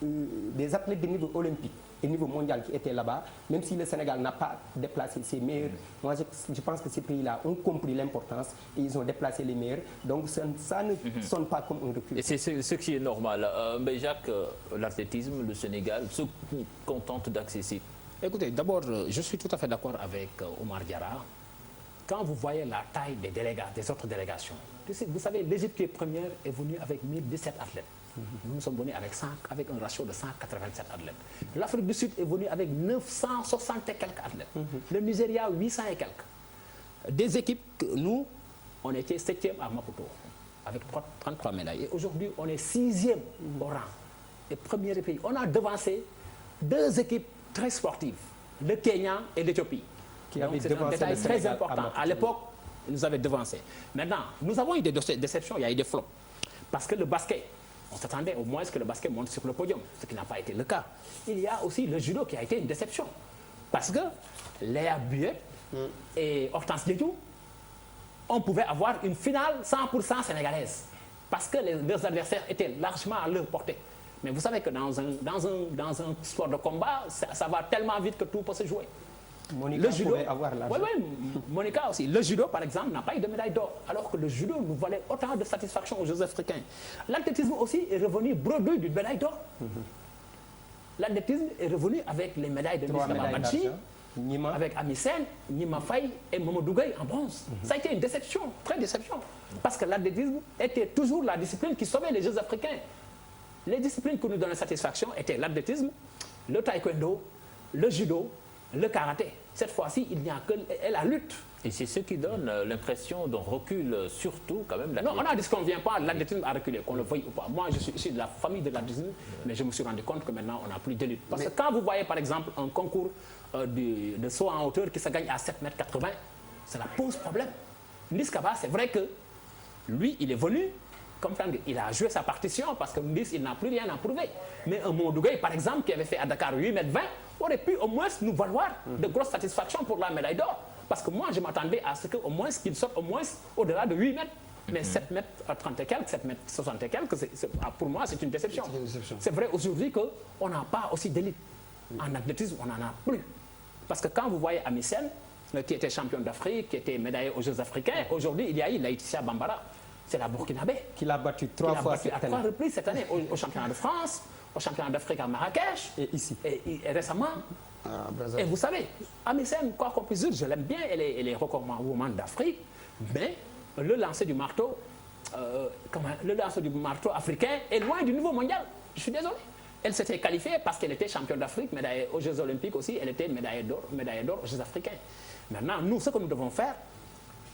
S5: des athlètes de niveau olympique et niveau mondial qui étaient là-bas, même si le Sénégal n'a pas déplacé ses meilleurs. Moi, je pense que ces pays-là ont compris l'importance et ils ont déplacé les meilleurs. Donc, ça ne sonne pas comme un recul.
S1: Et c'est ce qui est normal. Mais Jacques, l'athlétisme, le Sénégal se contente d'accéder.
S2: Écoutez, d'abord, je suis tout à fait d'accord avec Omar Diarra. Quand vous voyez la taille des autres délégations, vous savez, l'Égypte qui est première est venue avec 1017 athlètes. Nous sommes venus avec un ratio de 187 athlètes. L'Afrique du Sud est venue avec 960 et quelques athlètes. Le Nigeria, 800 et quelques. Des équipes que nous, on était 7e à Maputo, avec 33 médailles. Et aujourd'hui, on est 6e au rang. Et premier pays. On a devancé 2 équipes très sportives, le Kenya et l'Éthiopie. C'est un détail très important. À l'époque, ils nous avaient devancé. Maintenant, nous avons eu des déceptions, il y a eu des flops. Parce que le basket, on s'attendait au moins que le basket monte sur le podium, ce qui n'a pas été le cas. Il y a aussi le judo qui a été une déception. Parce que Léa Buet et Hortense Diédhiou, on pouvait avoir une finale 100% sénégalaise. Parce que leurs adversaires étaient largement à leur portée. Mais vous savez que dans un sport de combat, ça va tellement vite que tout peut se jouer.
S5: Monica pouvait avoir l'argent.
S2: Oui, Monica aussi. Le judo, par exemple, n'a pas eu de médaille d'or, alors que le judo nous valait autant de satisfaction aux Jeux africains. L'athlétisme aussi est revenu bredouille d'une médaille d'or. L'athlétisme est revenu avec les médailles de Miss Babaji, avec Amisen, Nima Faye et Mamadou Gueye en bronze. Ça a été une déception, très déception. Parce que l'athlétisme était toujours la discipline qui sauvait les Jeux africains. Les disciplines qui nous donnaient satisfaction étaient l'athlétisme, le taekwondo, le judo, le karaté. Cette fois-ci, il n'y a que la lutte.
S1: Et c'est ce qui donne l'impression d'un recul, surtout quand même.
S2: Non, on n'a dit qu'on ne vient pas, l'athlétisme a reculé, qu'on le veuille ou pas. Moi, je suis issu de la famille de l'athlétisme, mais je me suis rendu compte que maintenant, on n'a plus d'élite. Parce que quand vous voyez, par exemple, un concours de saut en hauteur qui se gagne à 7,80 m, cela pose problème. Niskaba, c'est vrai que lui, il est venu, comprendre, il a joué sa partition parce que Nice, il n'a plus rien à prouver. Mais un Mondougay, par exemple, qui avait fait à Dakar 8,20 m, aurait pu au moins nous valoir de grosses satisfactions pour la médaille d'or. Parce que moi, je m'attendais à ce qu'au moins qu'il sorte au moins au-delà de 8 mètres. Mais 7,30 m et quelques, 7,60 m et quelques, pour moi, c'est une déception. C'est vrai aujourd'hui qu'on n'a pas aussi d'élite. En athlétisme, on n'en a plus. Parce que quand vous voyez Amisen, qui était champion d'Afrique, qui était médaillé aux Jeux africains, aujourd'hui, il y a eu Laetitia Bambara. C'est la Burkinabé.
S5: Qui l'a battu 3 fois
S2: à 3 reprises cette année, au championnat de France, au championnat d'Afrique à Marrakech.
S5: Et ici.
S2: Et récemment. Et vous savez, Amisen, quoi qu'on puisse dire, je l'aime bien, elle est recordwoman d'Afrique, mais le lancer du marteau, africain est loin du niveau mondial. Je suis désolé. Elle s'était qualifiée parce qu'elle était championne d'Afrique, médaillée aux Jeux Olympiques aussi, elle était médaillée d'or aux Jeux africains. Maintenant, nous, ce que nous devons faire,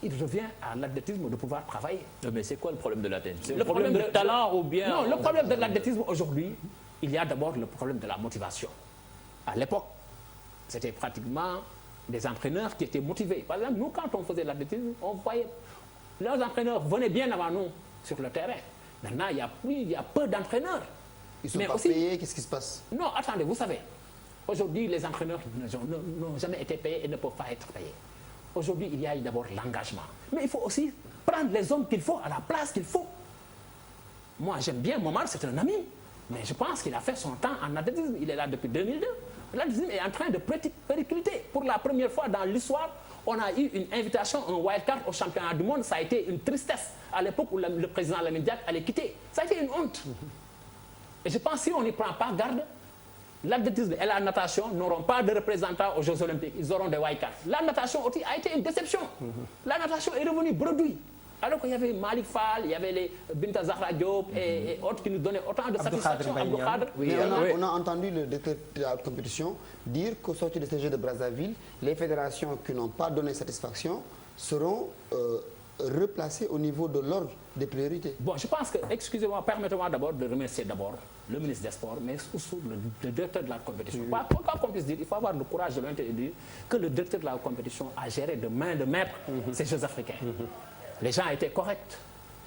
S2: il revient à l'athlétisme de pouvoir travailler.
S1: Mais c'est quoi le problème de l'athlétisme? Le problème de talent ou bien...
S2: Non, le problème de l'athlétisme aujourd'hui, il y a d'abord le problème de la motivation. À l'époque, c'était pratiquement des entraîneurs qui étaient motivés. Par exemple, nous, quand on faisait l'athlétisme, on voyait... Leurs entraîneurs venaient bien avant nous sur le terrain. Maintenant, il y a peu d'entraîneurs.
S3: Ils ne sont pas payés, qu'est-ce qui se passe?
S2: Non, attendez, vous savez, aujourd'hui, les entraîneurs n'ont jamais été payés et ne peuvent pas être payés. Aujourd'hui, il y a d'abord l'engagement. Mais il faut aussi prendre les hommes qu'il faut à la place qu'il faut. Moi, j'aime bien Momar, c'est un ami. Mais je pense qu'il a fait son temps en athlétisme. Il est là depuis 2002. L'athlétisme est en train de péricliter. Pour la première fois dans l'histoire, on a eu une invitation, un wildcard au championnat du monde. Ça a été une tristesse à l'époque où le président Lamine Diack allait quitter. Ça a été une honte. Et je pense que si on n'y prend pas garde, l'athlétisme et la natation n'auront pas de représentants aux Jeux Olympiques. Ils auront des wildcards. La natation aussi a été une déception. La natation est revenue bredouille. Alors qu'il y avait Malik Fall, il y avait les Binta Zahra Diop et autres qui nous donnaient autant de satisfaction.
S3: Oui, on a entendu le directeur de la compétition dire qu'au sortir de ces Jeux de Brazzaville, les fédérations qui n'ont pas donné satisfaction seront replacées au niveau de l'ordre des priorités.
S2: Bon, je pense que, excusez-moi, permettez-moi d'abord de remercier d'abord le ministre des Sports, mais surtout le directeur de la compétition. Quoi qu'on puisse dire, il faut avoir le courage de dire que le directeur de la compétition a géré de main de maître ces Jeux africains. Les gens étaient corrects,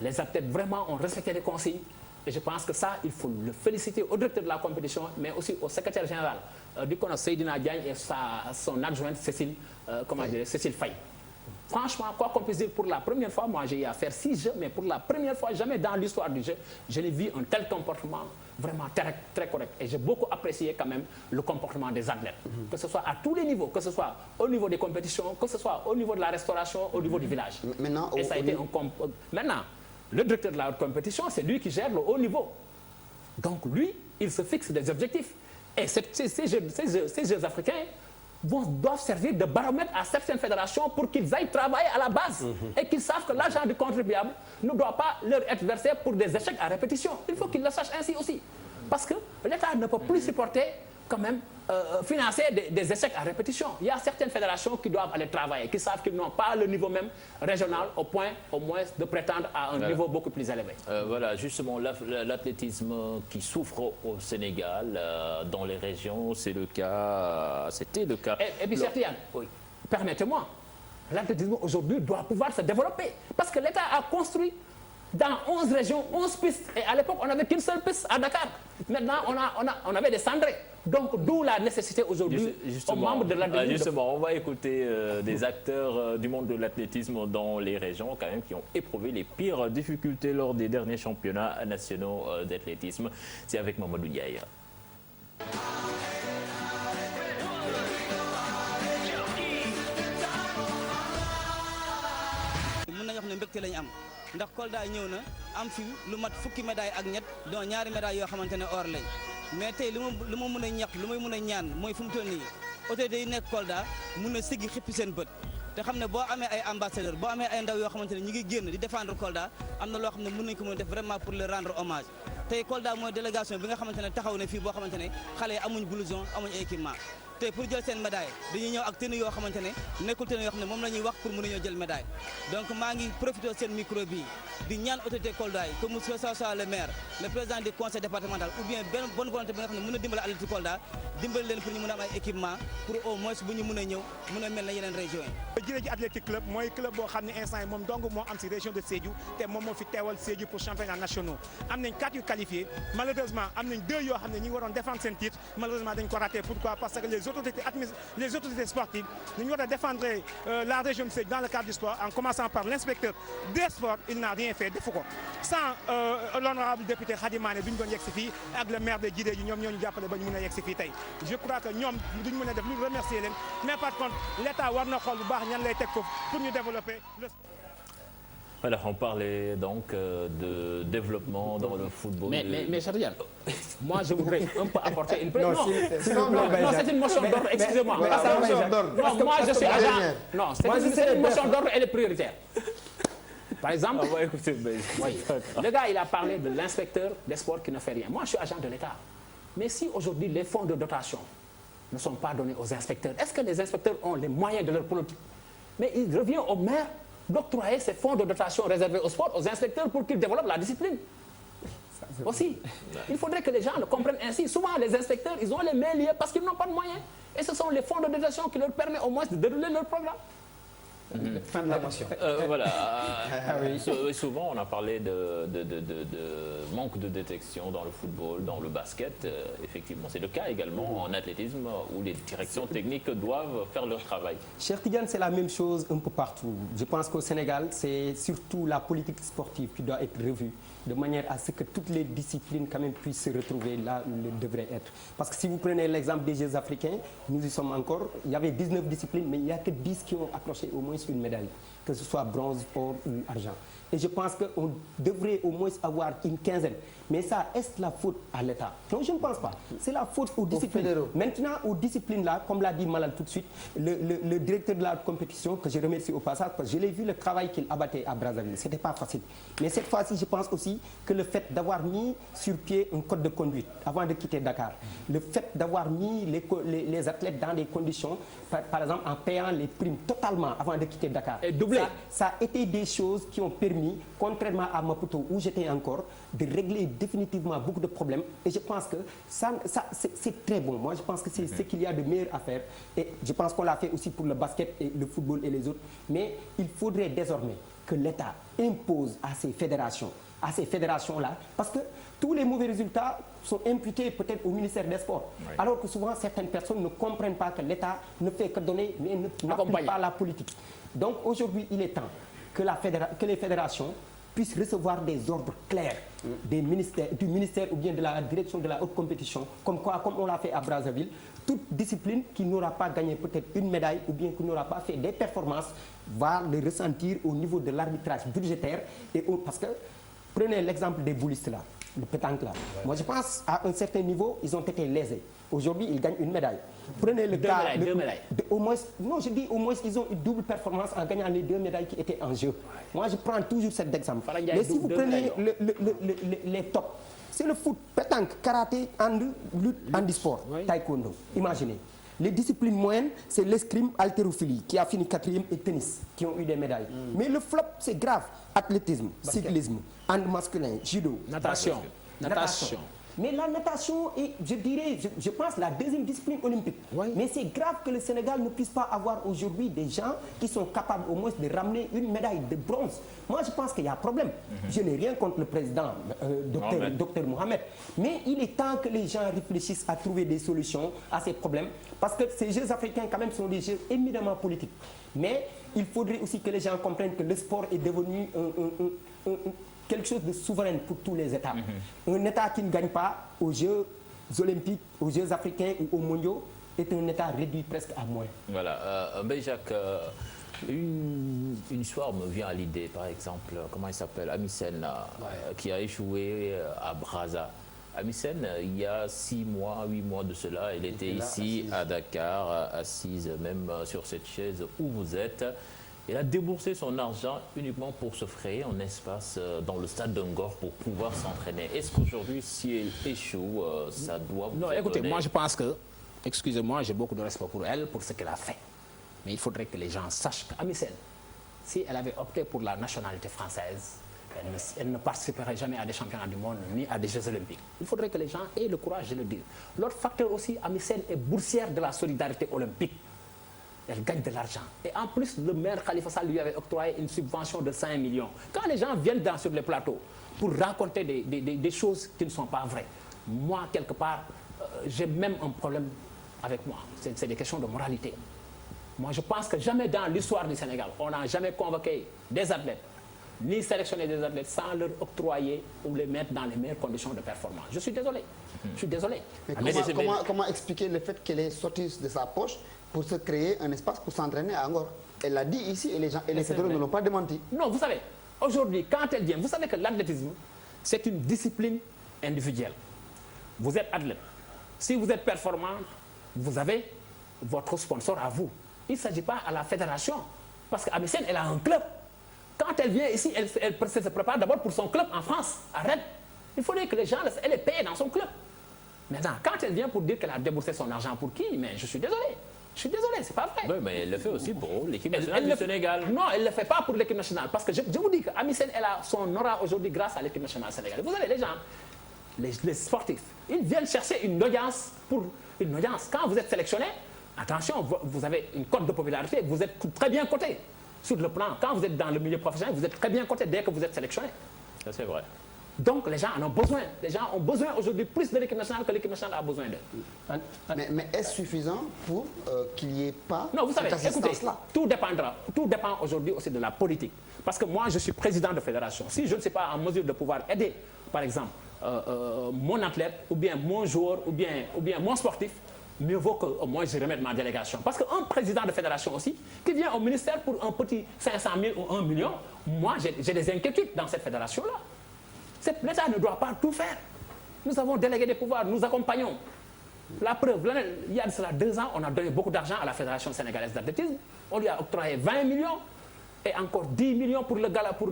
S2: les athlètes vraiment ont respecté les consignes. Et je pense que ça, il faut le féliciter au directeur de la compétition, mais aussi au secrétaire général du CONOS Seydina Diagne et son adjointe Cécile Faye. franchement, quoi qu'on puisse dire, pour la première fois, moi j'ai eu à faire 6 jeux, mais pour la première fois, jamais dans l'histoire du jeu, je n'ai vu un tel comportement vraiment très, très correct. Et j'ai beaucoup apprécié quand même le comportement des athlètes. Que ce soit à tous les niveaux, que ce soit au niveau des compétitions, que ce soit au niveau de la restauration, au niveau du village.
S3: Maintenant,
S2: et ça a été Maintenant, le directeur de la haute compétition, c'est lui qui gère le haut niveau. Donc lui, il se fixe des objectifs. Et ces Jeux africains doivent servir de baromètre à certaines fédérations pour qu'ils aillent travailler à la base et qu'ils savent que l'argent du contribuable ne doit pas leur être versé pour des échecs à répétition. Il faut qu'ils le sachent ainsi aussi. Parce que l'État ne peut plus supporter quand même financer des échecs à répétition. Il y a certaines fédérations qui doivent aller travailler, qui savent qu'ils n'ont pas le niveau même régional au point au moins de prétendre à un niveau beaucoup plus élevé.
S1: Voilà, justement, l'athlétisme qui souffre au Sénégal, dans les régions, c'est le cas, c'était le cas.
S2: Et puis, Chertiane, permettez-moi, l'athlétisme aujourd'hui doit pouvoir se développer. Parce que l'État a construit dans 11 régions, 11 pistes. Et à l'époque, on n'avait qu'une seule piste à Dakar. Maintenant, on avait des cendrés. Donc, d'où la nécessité aujourd'hui aux membres de l'athlétisme.
S1: Justement, on va écouter des acteurs du monde de l'athlétisme dans les régions, quand même, qui ont éprouvé les pires difficultés lors des derniers championnats nationaux d'athlétisme. C'est avec Mamadou Ndiaye.
S12: ndax Kolda ñëw na am fi lu mat fukki médaille ak ñett donc ñaari médaille yoo xamante ne or lañ mais tey lu ma mën a ñax lu may mën a ñaan mooy fu mu toll nii autorité yi nekk Kolda mun a siggi xippi seen bët te xam ne boo amee ay ambassadeur boo amee ay ndaw yoo xamante ne ñu ngi génn di défendre Kolda am na loo xam ne mën nañ ko mën a def vraiment pour le rendre hommage tey Kolda mooy délégation bi nga xamante ne taxaw na fii boo xamante ne xale yi amuñ blouson amuñ équipement tey pour jël seen médaille dañuy ñëw ak tenue yoo xamante ne nekkul tenue yoo xam ne moom la ñuy wax pour mën a ñëw jël médaille donc maa ngi profité seen micro bi di ñaan autorité Kolda yi comme que ça soit le maire le président du conseil départemental ou bien benn bonne volonté bi nga xam ne mën a dimbali athlète Kolda dimbali leen pour ñu mën a am ay équipement pour au moins bu ñu mën a ñëw mën a mel na yeneen région yi.
S13: Djiné Dji Athletic Club mooy club boo xam ne instant yi moom dong moo am si région de Sédhiou te moom moo fi teewal Sédhiou pour championnat nationaux am nañ 4 yu qualifiés malheureusement am nañ 2 yoo xam ne ñi ngi waroon défendre seen titre malheureusement dañ ko raté. Pourquoi? Parce que les autorités sportives ñu war a défendre la région de Sédhiou dans le cadre du sport en commençant par l'inspecteur des sports il n'a rien fait defu ko sans l'honorable député Khady Mané bi ñu doon yegg si fii ak le maire de Djidé ji ñoom ñoo ñu jàppale ba ñu mën a yegg si fii tey. Je crois que ñoom duñ mën a def lu remercier leen mais par contre l'État war na xool bu baax ñan lay teg foofu pour ñu développer le.
S1: Voilà, on parlait donc de développement dans le football.
S2: Mais Chertiane, moi je voudrais un peu apporter une précision. Non, c'est une motion d'ordre, excusez-moi. Non, moi je suis agent. Non, c'est une motion d'ordre, elle est prioritaire. Par exemple, le gars il a parlé de l'inspecteur des sports qui ne fait rien. Moi je suis agent de l'État. Mais si aujourd'hui les fonds de dotation ne sont pas donnés aux inspecteurs, est-ce que les inspecteurs ont les moyens de leur politique? Mais il revient au maire d'octroyer ces fonds de dotation réservés au sport aux inspecteurs pour qu'ils développent la discipline. Aussi, il faudrait que les gens le comprennent ainsi. Souvent, les inspecteurs, ils ont les mains liées parce qu'ils n'ont pas de moyens. Et ce sont les fonds de dotation qui leur permettent au moins de dérouler leur programme.
S3: Fin de la motion.
S1: Voilà. Souvent, on a parlé de manque de détection dans le football, dans le basket. Effectivement, c'est le cas également en athlétisme où les directions techniques doivent faire leur travail.
S5: Chertigan, c'est la même chose un peu partout. Je pense qu'au Sénégal, c'est surtout la politique sportive qui doit être revue de manière à ce que toutes les disciplines quand même puissent se retrouver là où elles devraient être. Parce que si vous prenez l'exemple des Jeux africains, nous y sommes encore, il y avait 19 disciplines, mais il n'y a que 10 qui ont accroché au moins une médaille, que ce soit bronze, or ou argent. Et je pense qu'on devrait au moins avoir une quinzaine. Mais ça, est-ce la faute à l'État? Non, je ne pense pas. C'est la faute aux disciplines. Maintenant, aux disciplines-là, comme l'a dit Malal tout de suite, le directeur de la compétition, que je remercie au passage, parce que je l'ai vu le travail qu'il abattait à Brazzaville. Ce n'était pas facile. Mais cette fois-ci, je pense aussi que le fait d'avoir mis sur pied un code de conduite avant de quitter Dakar, le fait d'avoir mis les athlètes dans des conditions, par exemple en payant les primes totalement avant de quitter Dakar,
S2: et doublé.
S5: Ça a été des choses qui ont permis, contrairement à Maputo où j'étais encore, de régler définitivement beaucoup de problèmes. Et je pense que ça c'est très bon. Moi, je pense que c'est ce qu'il y a de meilleur à faire. Et je pense qu'on l'a fait aussi pour le basket et le football et les autres. Mais il faudrait désormais que l'État impose à ces fédérations-là, parce que tous les mauvais résultats sont imputés peut-être au ministère des Sports. Oui. Alors que souvent, certaines personnes ne comprennent pas que l'État ne fait que donner, mais n'applique pas la politique. Donc aujourd'hui, il est temps que les fédérations puissent recevoir des ordres clairs du ministère ou bien de la direction de la haute compétition, comme on l'a fait à Brazzaville. Toute discipline qui n'aura pas gagné peut-être une médaille ou bien qui n'aura pas fait des performances va le ressentir au niveau de l'arbitrage budgétaire. Parce que, prenez l'exemple des boulistes là, le pétanque là. Ouais. Moi je pense à un certain niveau, ils ont été lésés. Aujourd'hui, ils gagnent une médaille. Prenez le cas... Deux médailles. Au moins, non, je dis au moins ils ont une double performance en gagnant les 2 médailles qui étaient en jeu. Ouais. Moi je prends toujours cet exemple. Mais si vous prenez les tops, c'est le foot, pétanque, karaté, lutte, handisport, taekwondo. Imaginez. Les disciplines moyennes, c'est l'escrime, haltérophilie, qui a fini 4e, et tennis, qui ont eu des médailles. Mais le flop, c'est grave. Athlétisme, cyclisme, hand masculin, judo, natation. Mais la natation est, je dirais, je pense, la 2e discipline olympique. Oui. Mais c'est grave que le Sénégal ne puisse pas avoir aujourd'hui des gens qui sont capables au moins de ramener une médaille de bronze. Moi, je pense qu'il y a un problème. Je n'ai rien contre le président, docteur Mohamed. Mais il est temps que les gens réfléchissent à trouver des solutions à ces problèmes. Parce que ces Jeux africains, quand même, sont des Jeux éminemment politiques. Mais il faudrait aussi que les gens comprennent que le sport est devenu quelque chose de souverain pour tous les États. Un État qui ne gagne pas aux Jeux olympiques, aux Jeux africains ou aux mondiaux est un État réduit presque à moins.
S1: Voilà. Jacques, une histoire me vient à l'idée, par exemple, comment il s'appelle, Amicenne, qui a échoué à Brazza. Amicenne, il y a 6 mois, 8 mois de cela, elle était ici à Dakar, assise même sur cette chaise où vous êtes. Elle a déboursé son argent uniquement pour se frayer un espace dans le stade de Ngor pour pouvoir s'entraîner. Est-ce qu'aujourd'hui, si elle échoue, ça doit vous
S2: Non, écoutez, moi je pense que, excusez-moi, j'ai beaucoup de respect pour elle, pour ce qu'elle a fait. Mais il faudrait que les gens sachent qu'Amicenne, si elle avait opté pour la nationalité française, elle ne participerait jamais à des championnats du monde ni à des Jeux olympiques. Il faudrait que les gens aient le courage de le dire. L'autre facteur aussi, Amicenne est boursière de la solidarité olympique. Elle gagne de l'argent. Et en plus, le maire Khalifa Sall lui avait octroyé une subvention de 5 millions. Quand les gens viennent sur les plateaux pour raconter des choses qui ne sont pas vraies, moi, quelque part, j'ai même un problème avec moi. C'est des questions de moralité. Moi, je pense que jamais dans l'histoire du Sénégal, on n'a jamais convoqué des athlètes, ni sélectionné des athlètes sans leur octroyer ou les mettre dans les meilleures conditions de performance. Je suis désolé. Je suis désolé.
S3: Mais comment expliquer le fait qu'elle est sortie de sa poche pour se créer un espace pour s'entraîner à Ngor? Elle l'a dit ici et les fédéraux ne l'ont pas démenti.
S2: Non, vous savez, aujourd'hui, quand elle vient, vous savez que l'athlétisme, c'est une discipline individuelle. Vous êtes athlète. Si vous êtes performant, vous avez votre sponsor à vous. Il ne s'agit pas à la fédération. Parce qu'Amicenne, elle a un club. Quand elle vient ici, elle se prépare d'abord pour son club en France, à Rennes. Il faudrait que les gens, elle est payée dans son club. Maintenant, quand elle vient pour dire qu'elle a déboursé son argent pour qui, mais je suis désolé. Je suis désolé, c'est pas vrai.
S1: Oui, mais elle le fait aussi pour l'équipe nationale du Sénégal.
S2: Non, elle ne le fait pas pour l'équipe nationale. Parce que je vous dis qu'Amicenne, elle a son aura aujourd'hui grâce à l'équipe nationale sénégalaise. Vous savez, les gens, les sportifs, ils viennent chercher une audience pour une audience. Quand vous êtes sélectionné, attention, vous avez une cote de popularité, vous êtes très bien coté sur le plan. Quand vous êtes dans le milieu professionnel, vous êtes très bien coté dès que vous êtes sélectionné.
S1: Ça, c'est vrai.
S2: Donc les gens en ont besoin. Les gens ont besoin aujourd'hui plus de l'équipe nationale que l'équipe nationale a besoin d'eux.
S3: Mais est-ce suffisant pour qu'il n'y ait pas
S2: Non, vous savez, écoutez, tout dépend aujourd'hui aussi de la politique. Parce que moi, je suis président de fédération. Si je ne suis pas en mesure de pouvoir aider, par exemple, mon athlète, ou bien mon joueur, ou bien mon sportif, mieux vaut que moi je remette ma délégation. Parce qu'un président de fédération aussi, qui vient au ministère pour un petit 500 000 ou 1 million, moi j'ai des inquiétudes dans cette fédération-là. L'État ne doit pas tout faire. Nous avons délégué des pouvoirs, nous accompagnons. La preuve, il y a de cela 2 ans, on a donné beaucoup d'argent à la Fédération sénégalaise d'athlétisme. On lui a octroyé 20 millions et encore 10 millions pour le gala, pour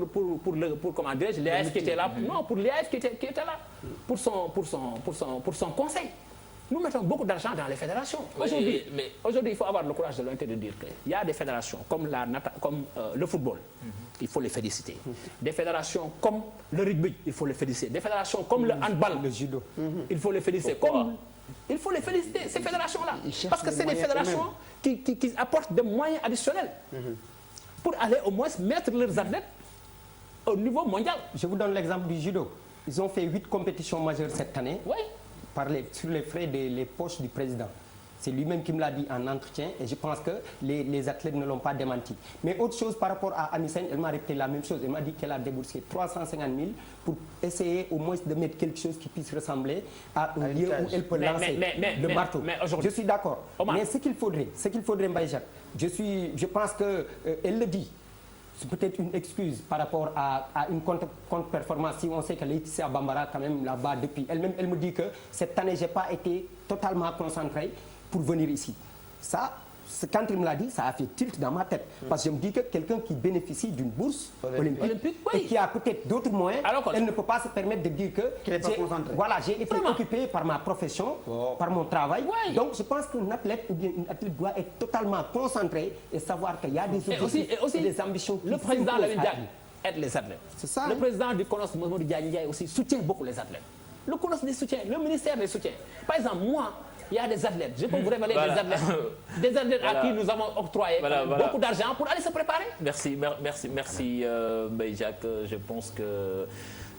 S2: comment dirais-je, l'EAF qui était là. Non, pour l'EAF qui était là, pour son conseil. Nous mettons beaucoup d'argent dans les fédérations. Aujourd'hui, il faut avoir le courage de l'honnêteté de dire qu'il y a des fédérations comme le football, il faut les féliciter. Des fédérations comme le rugby, il faut les féliciter. Des fédérations comme le handball, le judo, il faut les féliciter. Il faut les féliciter, ces fédérations-là. Parce que c'est des fédérations qui apportent des moyens additionnels pour aller au moins mettre leurs athlètes au niveau mondial.
S5: Je vous donne l'exemple du judo. Ils ont fait 8 compétitions majeures cette année sur les frais des poches du président. C'est lui-même qui me l'a dit en entretien et je pense que les athlètes ne l'ont pas démenti. Mais autre chose par rapport à Amissène, elle m'a répété la même chose. Elle m'a dit qu'elle a déboursé 350 000 pour essayer au moins de mettre quelque chose qui puisse ressembler à un lieu où elle peut lancer le marteau. Je suis d'accord. Mais ce qu'il faudrait, Mbaye Jacques, je pense qu'elle le dit. C'est peut-être une excuse par rapport à une contre-performance. Si on sait que Laetitia Bambara, quand même, là-bas, depuis elle-même, elle me dit que cette année, je n'ai pas été totalement concentré pour venir ici. Ça, quand il me l'a dit, ça a fait tilt dans ma tête. Parce que je me dis que quelqu'un qui bénéficie d'une bourse olympique et qui a peut-être d'autres moyens, elle ne peut pas se permettre de dire que j'ai été occupé par ma profession, par mon travail. Donc je pense qu'un athlète ou bien une athlète doit être totalement concentré et savoir qu'il y a des objectifs et des ambitions.
S2: Le président Lamine Diagne aide les athlètes.
S5: C'est ça.
S2: Le président du CONOS, Mamadou Diagne aussi, soutient beaucoup les athlètes. Le CONOS les soutient, le ministère les soutient. Par exemple, moi, il y a des athlètes, je peux vous révéler des athlètes à qui nous avons octroyé beaucoup d'argent pour aller se préparer.
S1: Merci Mbaye Jacques. Je pense que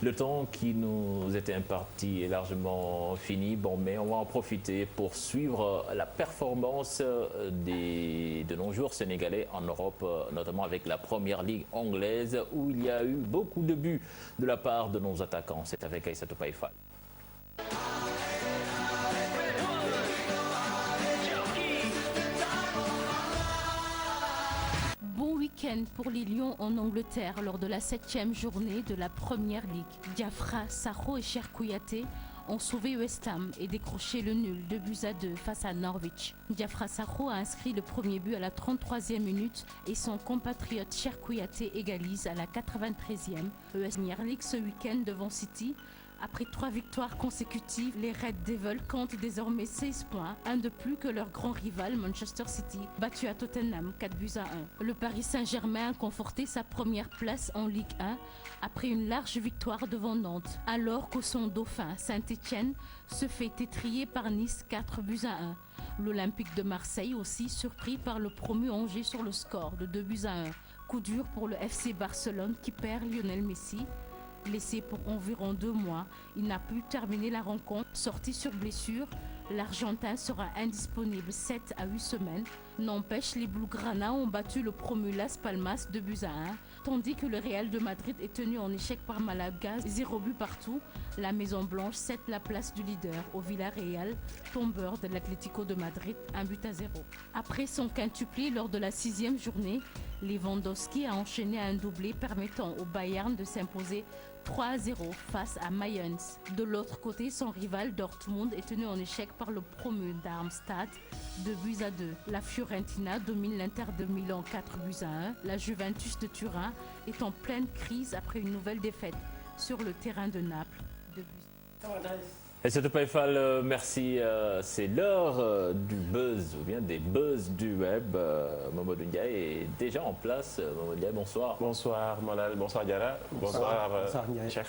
S1: le temps qui nous était imparti est largement fini. Bon, mais on va en profiter pour suivre la performance de nos joueurs sénégalais en Europe, notamment avec la première ligue anglaise où il y a eu beaucoup de buts de la part de nos attaquants. C'est avec Aïssatou Paye-Fall.
S14: Bon week-end pour les Lions en Angleterre lors de la 7e journée de la Première Ligue. Diafra, Sakho et Cher Kouyaté ont sauvé West Ham et décroché le nul 2-2 face à Norwich. Diafra Sakho a inscrit le premier but à la 33e minute et son compatriote Cher Kouyaté égalise à la 93e. Premier League ce week-end devant City. Après 3 victoires consécutives, les Red Devils comptent désormais 16 points, un de plus que leur grand rival Manchester City, battu à Tottenham 4-1. Le Paris Saint-Germain a conforté sa première place en Ligue 1 après une large victoire devant Nantes, alors que son dauphin Saint-Etienne se fait étriller par Nice 4-1. L'Olympique de Marseille aussi surpris par le promu Angers sur le score de 2-1. Coup dur pour le FC Barcelone qui perd Lionel Messi. Blessé pour environ 2 mois, il n'a pu terminer la rencontre. Sorti sur blessure, l'Argentin sera indisponible 7 à 8 semaines. N'empêche, les Blaugrana ont battu le promu Las Palmas 2-1, tandis que le Real de Madrid est tenu en échec par Malaga, 0 but partout. La Maison Blanche cède la place du leader au Villarreal, tombeur de l'Atlético de Madrid, 1-0. Après son quintuplé lors de la 6e journée, Lewandowski a enchaîné un doublé permettant au Bayern de s'imposer 3-0 face à Mayence. De l'autre côté, son rival Dortmund est tenu en échec par le promu Darmstadt 2-2. La Fiorentina domine l'Inter de Milan 4-1. La Juventus de Turin est en pleine crise après une nouvelle défaite sur le terrain de Naples.
S1: Aïssatou Paye-Fall, merci. C'est l'heure du buzz, ou bien des buzz du web. Mamadou Ndiaye est déjà en place. Mamadou Ndiaye, bonsoir.
S15: Bonsoir Malal, bonsoir Diarra, bonsoir Cheikh.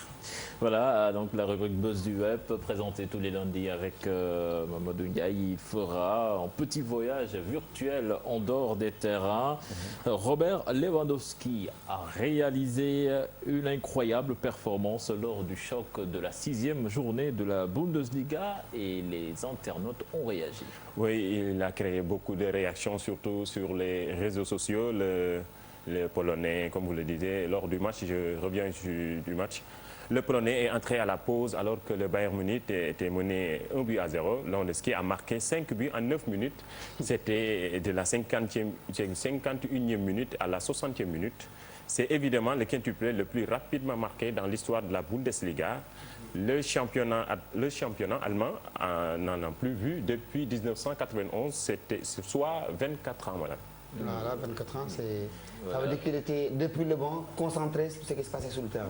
S1: Voilà, donc la rubrique buzz du web, présentée tous les lundis avec Mamadou Ndiaye. Il fera un petit voyage virtuel en dehors des terrains. Robert Lewandowski a réalisé une incroyable performance lors du choc de la 6e journée de la Bundesliga et les internautes ont réagi.
S15: Oui, il a créé beaucoup de réactions, surtout sur les réseaux sociaux. Le Polonais, comme vous le disiez, lors du match, je reviens du match. Le Polonais est entré à la pause alors que le Bayern Munich était mené 1-0. Lewandowski a marqué 5 buts en 9 minutes. C'était de la 51e minute à la 60e minute. C'est évidemment le quintuplé le plus rapidement marqué dans l'histoire de la Bundesliga. Le championnat allemand n'en a plus vu depuis 1991, soit 24 ans. Voilà.
S3: Voilà, 24 ans, ça veut dire qu'il était depuis le banc concentré sur ce qui se passait sur le terrain.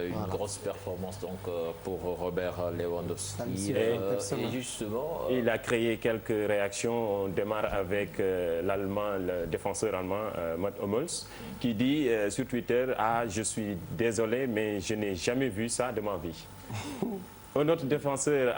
S1: Une grosse performance donc pour Robert Lewandowski. Et justement,
S15: il a créé quelques réactions. On démarre avec l'Allemand, le défenseur allemand Mats Hummels, qui dit sur Twitter: je suis désolé, mais je n'ai jamais vu ça de ma vie. Un autre défenseur,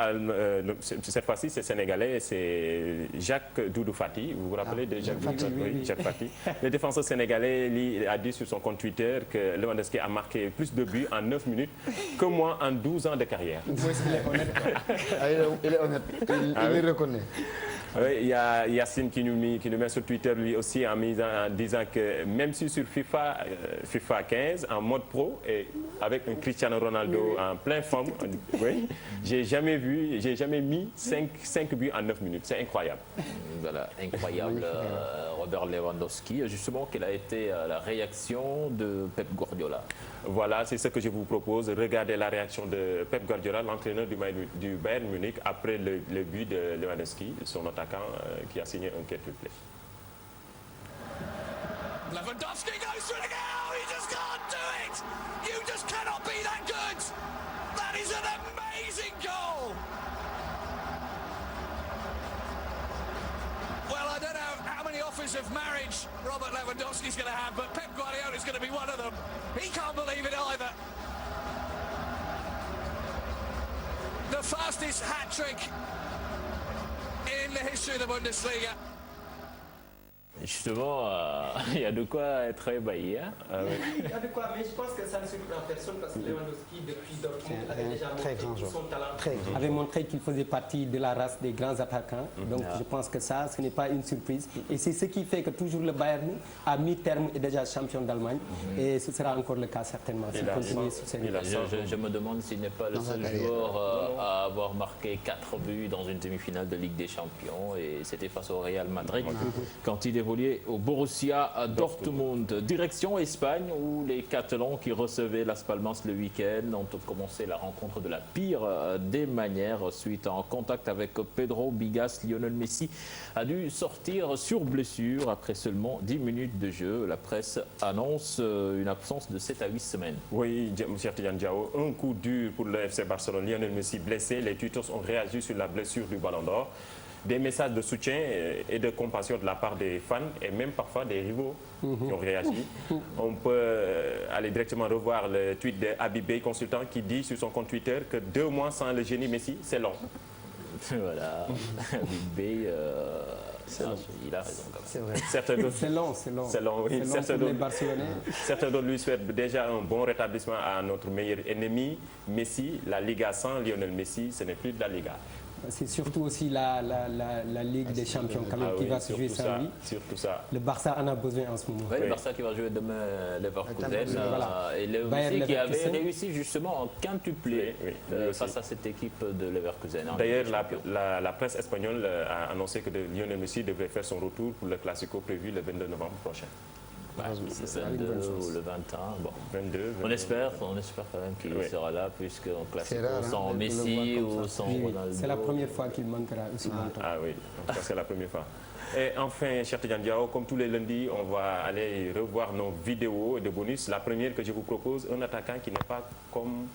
S15: cette fois-ci c'est sénégalais, c'est Jacques Doudou Fati. Vous vous rappelez de Jacques Doudou Fati? Oui, Jacques Fati. Le défenseur sénégalais lui, a dit sur son compte Twitter que Lewandowski a marqué plus de buts en 9 minutes que moi en 12 ans de carrière.
S3: Il est honnête. Il est honnête. Il le reconnaît.
S15: Oui, il y a Yacine qui nous met sur Twitter lui aussi en disant que même si sur FIFA 15 en mode pro et avec un Cristiano Ronaldo en pleine forme, oui, j'ai jamais mis 5 buts en 9 minutes. C'est incroyable.
S1: Voilà, incroyable. Robert Lewandowski, justement, quelle a été la réaction de Pep Guardiola?
S15: Voilà, c'est ce que je vous propose. Regardez la réaction de Pep Guardiola, l'entraîneur du Bayern Munich, après le but de Lewandowski, son attaquant qui a signé un quadruplé.
S16: Lewandowski goes through the goal. You just can't do it. You just cannot be that good. That is an amazing goal. Well, I don't know how many offers of marriage Robert Lewandowski's going to have, but Pep Guardiola is going to be one of them. He can't believe it either. The fastest hat-trick in the history of the Bundesliga.
S1: Justement, il y a de quoi être ébahi. Hein?
S5: Il y a de quoi, mais je pense que ça ne surprend personne parce que Lewandowski, depuis Dortmund, avait déjà montré son talent, avait montré qu'il faisait partie de la race des grands attaquants. Donc je pense que ça, ce n'est pas une surprise. Et c'est ce qui fait que toujours le Bayern, à mi-terme, est déjà champion d'Allemagne. Et ce sera encore le cas certainement s'il continue sur cette
S1: je me demande s'il n'est pas le seul joueur à avoir marqué 4 buts dans une demi-finale de Ligue des Champions. Et c'était face au Real Madrid quand il évoluait au Borussia Dortmund. Direction Espagne où les Catalans qui recevaient Las Palmas le week-end ont commencé la rencontre de la pire des manières suite à un contact avec Pedro Bigas. Lionel Messi a dû sortir sur blessure après seulement 10 minutes de jeu. La presse annonce une absence de 7 à 8 semaines.
S15: Oui, M. Tidiane Diao, un coup dur pour le FC Barcelone. Lionel Messi blessé. Les Twitters ont réagi sur la blessure du Ballon d'Or. Des messages de soutien et de compassion de la part des fans et même parfois des rivaux qui ont réagi. On peut aller directement revoir le tweet de Habib Beye, consultant, qui dit sur son compte Twitter que 2 mois sans le génie Messi, c'est long.
S1: Voilà, Habib Beye, il a raison quand même.
S5: C'est long.
S15: C'est long, oui.
S5: Certains
S15: d'autres lui souhaitent déjà un bon rétablissement à notre meilleur ennemi, Messi. La Liga sans Lionel Messi, ce n'est plus de la Liga.
S5: C'est surtout aussi la Ligue des Champions quand même qui va se jouer sans lui.
S15: Surtout ça.
S5: Le Barça en a besoin en ce moment.
S1: Oui, le Barça qui va jouer demain Leverkusen. Et Lewandowski qui avait réussi justement en quintuplé face à cette équipe de Leverkusen.
S15: D'ailleurs, la presse espagnole a annoncé que Lionel Messi devrait faire son retour pour le Classico prévu le 22 novembre prochain.
S1: Le 22 ou le 21, bon.
S15: 22,
S1: on espère quand même qu'il sera là, puisqu'on classique sans Messi ou sans Ronaldo.
S5: C'est la première fois qu'il manquera aussi longtemps.
S15: Ah oui, c'est la première fois. Et enfin, cher Tidiane Diao, comme tous les lundis, on va aller revoir nos vidéos de bonus. La première que je vous propose, un attaquant qui n'est pas comme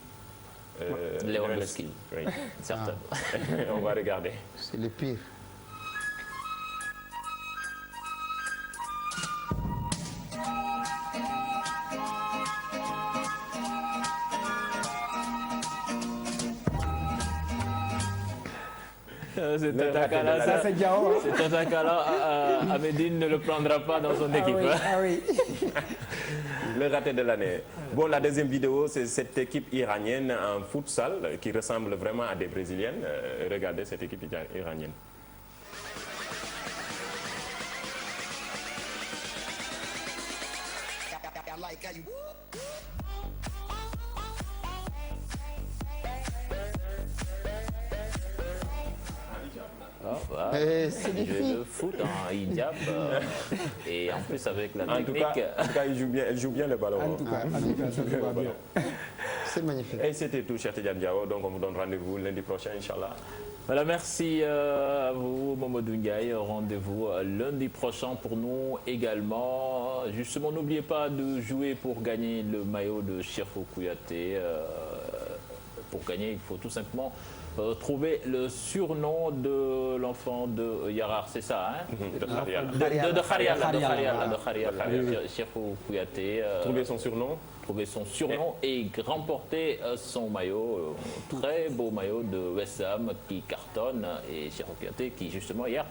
S1: Lewandowski.
S15: Oui, certain. On va regarder.
S3: C'est le pire.
S1: Cet attaquant-là, Amédine ne le prendra pas dans son équipe.
S15: Le raté de l'année. Bon, la deuxième vidéo, c'est cette équipe iranienne en futsal qui ressemble vraiment à des Brésiliennes. Regardez cette équipe iranienne.
S3: C'est des
S1: jeux de foot en hijab et en plus avec la technique.
S15: En tout cas, elle joue bien le ballon.
S5: En tout cas, ça va bien.
S3: C'est magnifique.
S15: Et c'était tout, cher Tidiane Diao. Donc on vous donne rendez-vous lundi prochain, Inch'Allah.
S1: Voilà, merci à vous, Mamadou Ndiaye. Rendez-vous lundi prochain pour nous également. Justement, n'oubliez pas de jouer pour gagner le maillot de Cheikhou Kouyaté. Pour gagner, il faut tout simplement trouver le surnom de l'enfant de Yarar, c'est ça, hein? De Kharial, Cheikhou Kouyaté.
S15: Trouver son surnom.
S1: trouver son surnom et remporter son maillot, très beau maillot de West Ham qui cartonne, et Cheikhou Kouyaté qui justement hier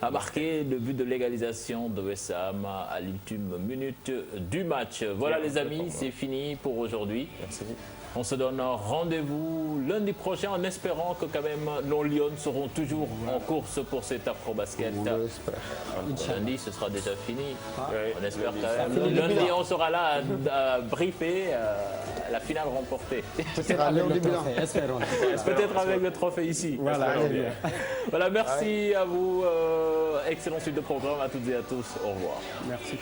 S1: a marqué le but de l'égalisation de West Ham à l'ultime minute du match. Voilà les amis, c'est fini pour aujourd'hui. On se donne rendez-vous lundi prochain en espérant que quand même nos Lions seront toujours en course pour cet Afro-Basket. Lundi, ce sera déjà fini. On espère quand même. Lundi, on sera là à briefer la finale remportée.
S3: Peut-être
S1: avec le trophée ici. Voilà, merci à vous. Excellent suite de programme à toutes et à tous. Au revoir.
S2: Merci.